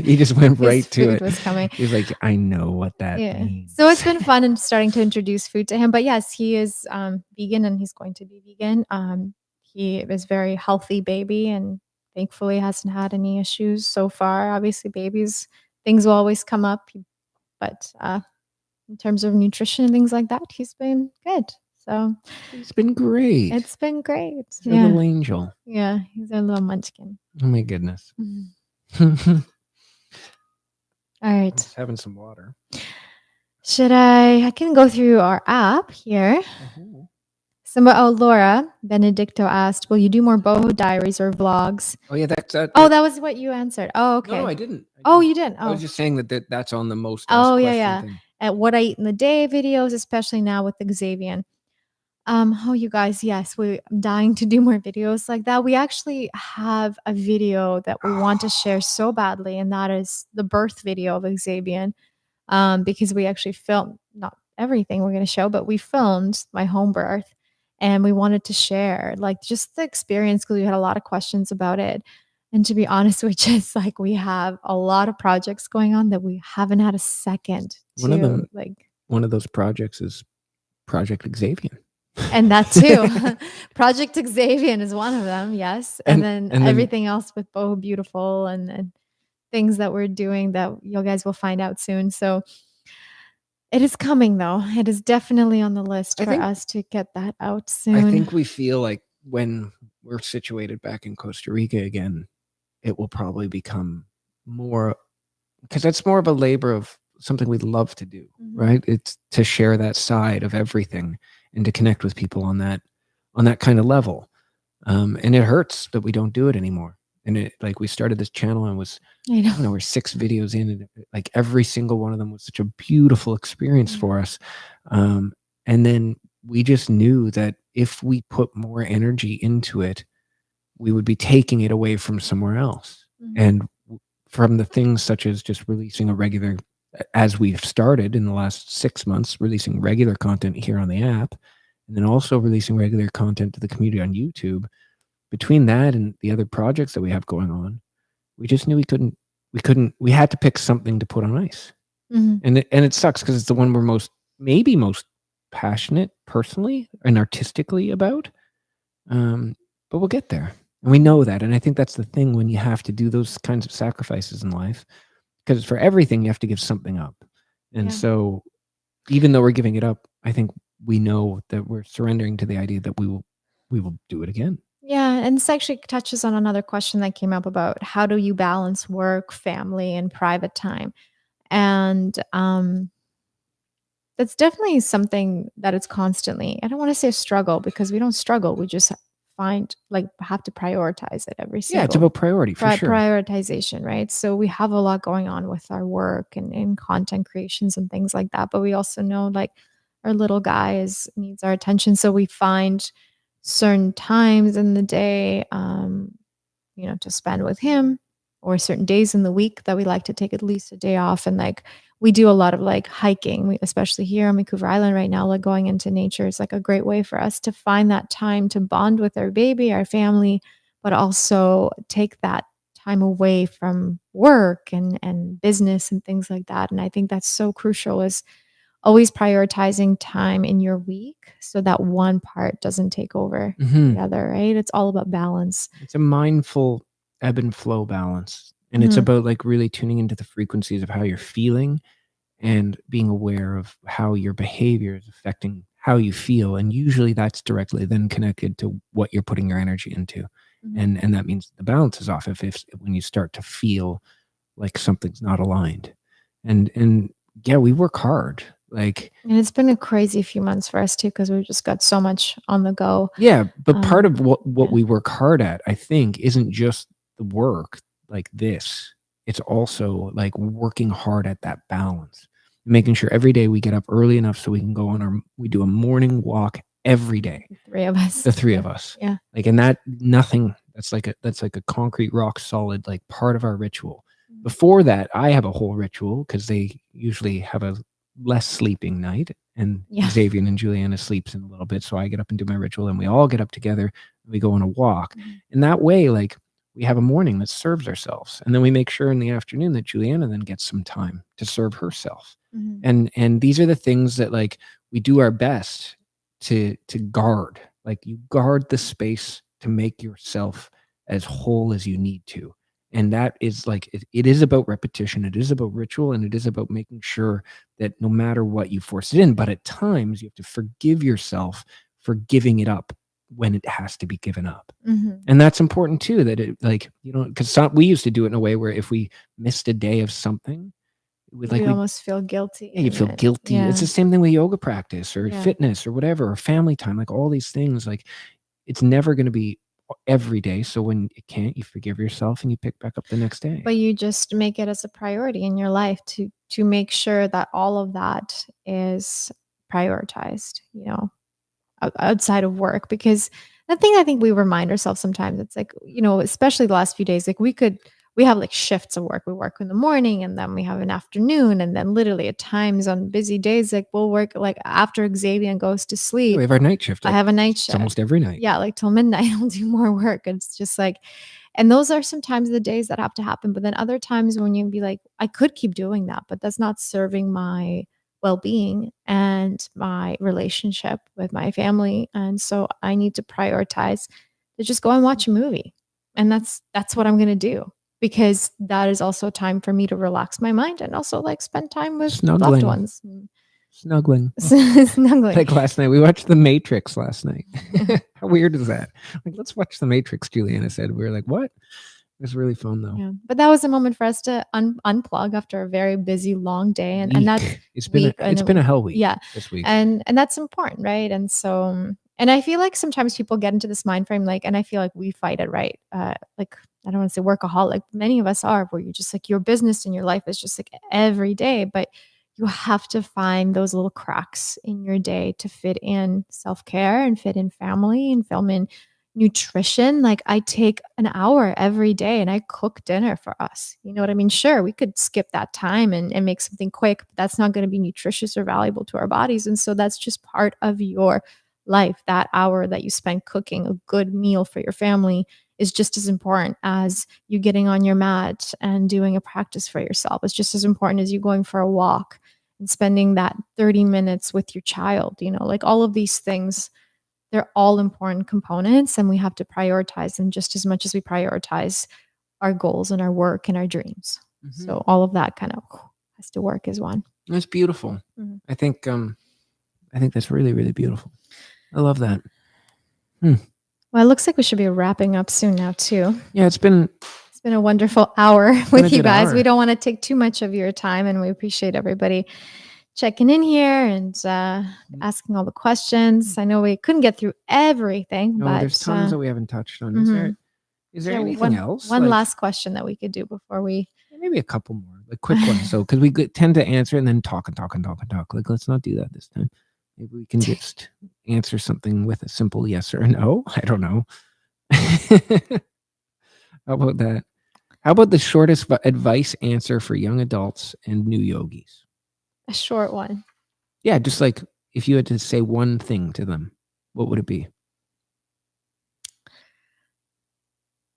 he just went his right to food it. was coming. He was like, I know what that Yeah. means. So it's been fun and starting to introduce food to him. But yes, he is vegan and he's going to be vegan. He is very healthy baby and thankfully hasn't had any issues so far. Obviously, babies, things will always come up, but in terms of nutrition and things like that, he's been good. So It's been great. it's been great. He's a little angel. Yeah, he's a little munchkin. Oh my goodness. Mhm. All right. Just having some water. Should I can go through our app here. Laura Benedicto asked, will you do more boho diaries or vlogs? Oh yeah, that's that was what you answered. Oh, okay. No, I didn't. Oh, you didn't. I Oh, was just saying that's on the most Oh, asked yeah, question yeah. thing. At what I eat in the day videos, especially now with Xavier. Oh, you guys, yes, I'm dying to do more videos like that. We actually have a video that we want to share so badly, and that is the birth video of Xavier. Because we actually filmed, not everything we're going to show, but we filmed my home birth, and we wanted to share like just the experience because we had a lot of questions about it. And to be honest, we just like we have a lot of projects going on that we haven't had a second One of them, like. one of those projects is Project Xavier. And that too. Project Xavier is one of them, yes. And then everything else with Boho Beautiful and things that we're doing that you guys will find out soon. So it is coming though. It is definitely on the list for us to get that out soon. I think we feel like when we're situated back in Costa Rica again, it will probably become more, because that's more of a labor of something we'd love to do, right? It's to share that side of everything and to connect with people on that kind of level. And it hurts that we don't do it anymore. And it, like, we started this channel and I don't know, we're 6 videos in, and like every single one of them was such a beautiful experience for us. And then we just knew that if we put more energy into it, we would be taking it away from somewhere else. And from the things such as just releasing a regular, as we've started in the last 6 months, releasing regular content here on the app, and then also releasing regular content to the community on YouTube. Between that and the other projects that we have going on, we just knew we had to pick something to put on ice. And it sucks because it's the one we're most passionate personally and artistically about. But we'll get there. And we know that. And I think that's the thing when you have to do those kinds of sacrifices in life, because for everything, you have to give something up. And so even though we're giving it up, I think we know that we're surrendering to the idea that we will do it again. Yeah, and this actually touches on another question that came up about how do you balance work, family, and private time? And that's definitely something that it's constantly, I don't want to say a struggle because we don't struggle. We just have to prioritize it every single. Yeah, it's about priority for sure. Prioritization, right? So we have a lot going on with our work and content creations and things like that. But we also know like our little guy needs our attention. So we find certain times in the day, to spend with him, or certain days in the week that we like to take at least a day off. And like, we do a lot of like hiking, especially here on Vancouver Island right now, like going into nature is like a great way for us to find that time to bond with our baby, our family, but also take that time away from work and business and things like that. And I think that's so crucial, is always prioritizing time in your week so that one part doesn't take over the other, right? It's all about balance. It's a mindful ebb and flow balance. And it's about like really tuning into the frequencies of how you're feeling and being aware of how your behavior is affecting how you feel. And usually that's directly then connected to what you're putting your energy into. And that means the balance is off if when you start to feel like something's not aligned. And yeah, we work hard. And it's been a crazy few months for us too, because we've just got so much on the go. Yeah, but part of what we work hard at, I think, isn't just the work like this. It's also like working hard at that balance, making sure every day we get up early enough so we can go we do a morning walk every day. The three of us. Yeah. And that's like a concrete, rock solid, like part of our ritual. Before that, I have a whole ritual because they usually have a less sleeping night, and Xavier and Juliana sleeps in a little bit. So I get up and do my ritual, and we all get up together We go on a walk. Mhm. And that way, like, we have a morning that serves ourselves. And then we make sure in the afternoon that Juliana then gets some time to serve herself. Mhm. And these are the things that, like, we do our best to guard. Like, you guard the space to make yourself as whole as you need to. And that is like, it is about repetition. It is about ritual, and it is about making sure that no matter what, you force it in. But at times you have to forgive yourself for giving it up when it has to be given up. Mhm. And that's important too, that it, like, you know, because we used to do it in a way where if we missed a day of something, We almost feel guilty. yeah, you feel and guilty. It's the same thing with yoga practice or Yeah. fitness or whatever, or family time, like all these things. Like, it's never going to be every day. So when it can't, you forgive yourself and you pick back up the next day. But you just make it as a priority in your life to make sure that all of that is prioritized, outside of work. Because the thing I think we remind ourselves sometimes, it's like, especially the last few days, like we have like shifts of work. We work in the morning and then we have an afternoon. And then literally at times on busy days, like we'll work like after Xavier goes to Yeah, sleep. we have our night shift. I have a night shift. It's almost every night. Yeah, like till midnight, I'll do more work. It's just like, and those are sometimes the days that have to happen. But then other times when you be like, I could keep doing that, but that's not serving my well-being and my relationship with my family. And so I need to prioritize to just go and watch a movie. And that's what I'm gonna do. Because that is also time for me to relax my mind and also like spend time with loved Snuggling. ones. Snuggling. Snuggling. Like last night, we watched The Matrix last night. How weird is that? Like, let's watch The Matrix, Juliana said. We were like, what? It was really fun though. Yeah, but that was a moment for us to unplug after a very busy, long day, and that's it's been a hell week. Yeah, this week, and that's important, right? And so, and I feel like sometimes people get into this mind frame, like, and I feel like we fight it, right? Like, I don't want to say workaholic. Many of us are, where you're just like your business and your life is just like every day, but you have to find those little cracks in your day to fit in self care and fit in family and film in nutrition. Like I take an hour every day and I cook dinner for us. You know what I mean? Sure, we could skip that time and make something quick, but that's not going to be nutritious or valuable to our bodies. And so that's just part of your life. That hour that you spend cooking a good meal for your family is just as important as you getting on your mat and doing a practice for yourself. It's just as important as you going for a walk and spending that 30 minutes with your child, like all of these things. They're all important components, and we have to prioritize them just as much as we prioritize our goals and our work and our dreams. So all of that kind of has to work as one. That's beautiful. Mhm. I think that's really, really beautiful. I love that. Well, it looks like we should be wrapping up soon now too. Yeah, it's been a wonderful hour a with you good guys. hour. We don't want to take too much of your time, and we appreciate everybody checking in here and asking all the questions. I know we couldn't get through everything, no, but there's tons that we haven't touched on. Is there yeah, anything else? One Like, last question that we could do before we. maybe a couple more, like quick ones. So, because we tend to answer and then talk and talk and talk and talk. Like, let's not do that this time. Maybe we can just answer something with a simple yes or no. I don't know. How about that? How about the shortest advice answer for young adults and new yogis? A short one. Yeah, just like if you had to say one thing to them, what would it be?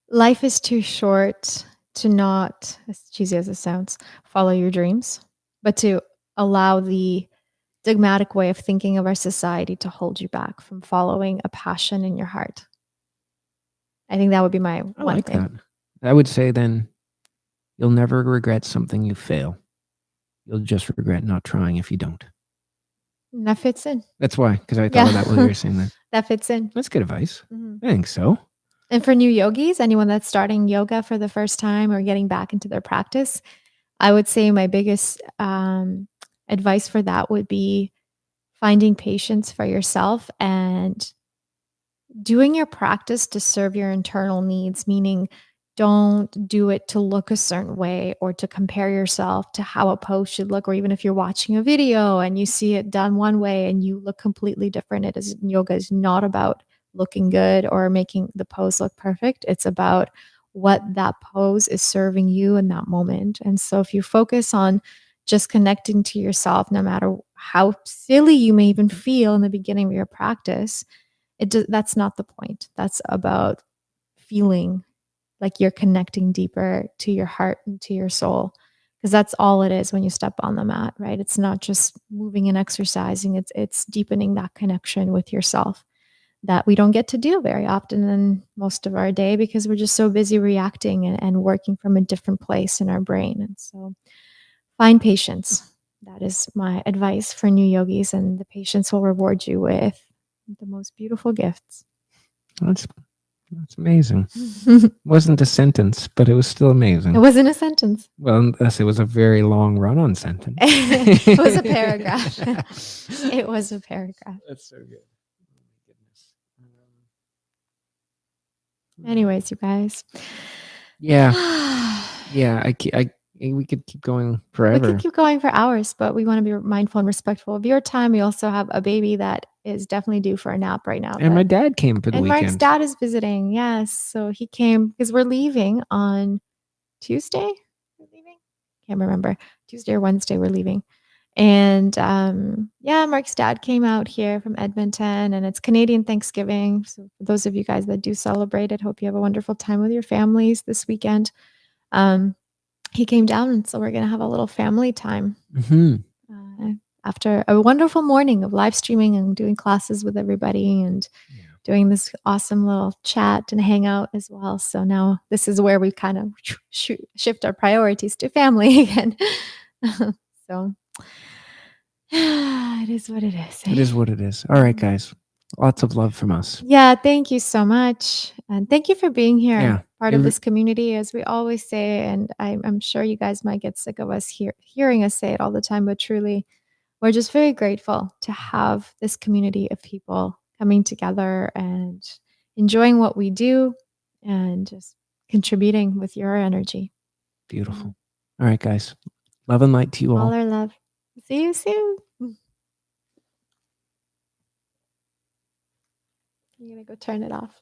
Life is too short to not, as cheesy as it sounds, follow your dreams, but to allow the dogmatic way of thinking of our society to hold you back from following a passion in your heart. I think that would be my I one like thing. that. I would say then you'll never regret something you fail. You'll just regret not trying if you don't. And that fits in. That's why, because I thought of that while you were saying that. That fits in. That's good advice. Mhm. I think so. And for new yogis, anyone that's starting yoga for the first time or getting back into their practice, I would say my biggest advice for that would be finding patience for yourself and doing your practice to serve your internal needs, meaning don't do it to look a certain way or to compare yourself to how a pose should look. Or even if you're watching a video and you see it done one way and you look completely different, yoga is not about looking good or making the pose look perfect. It's about what that pose is serving you in that moment. And so if you focus on just connecting to yourself, no matter how silly you may even feel in the beginning of your practice, That's not the point. That's about feeling like you're connecting deeper to your heart and to your soul, because that's all it is when you step on the mat, right? It's not just moving and exercising. It's deepening that connection with yourself that we don't get to do very often in most of our day because we're just so busy reacting and working from a different place in our brain. And so find patience. That is my advice for new yogis, and the patience will reward you with the most beautiful gifts. That's amazing. Wasn't a sentence, but it was still amazing. It wasn't a sentence. Well, unless it was a very long run-on sentence. It was a paragraph. It was a paragraph. That's so good. Oh my goodness. Anyways, you guys. Yeah. Yeah. We could keep going We forever. could keep going for hours, but we want to be mindful and respectful of your time. We also have a baby that is definitely due for a nap right now. And my dad came for the and weekend. Mark's dad is visiting. Yes. So he came because we're leaving on Tuesday. We're leaving? Can't remember. Tuesday or Wednesday we're leaving. And yeah, Mark's dad came out here from Edmonton, and it's Canadian Thanksgiving. So for those of you guys that do celebrate it, hope you have a wonderful time with your families this weekend. He came down, and so we're going to have a little family time after a wonderful morning of live streaming and doing classes with everybody and doing this awesome little chat and hangout as well. So now this is where we kind of shift our priorities to family again. So it is what it is. It is what it is. All right, guys. Lots of love from us. Yeah, thank you so much. And thank you for being here, Yeah. part of this community, as we always say. And I'm sure you guys might get sick of us hearing us say it all the time, but truly, we're just very grateful to have this community of people coming together and enjoying what we do and just contributing with your energy. Beautiful. All right, guys. Love and light to you all. All our love. See you soon. I'm going to go turn it off.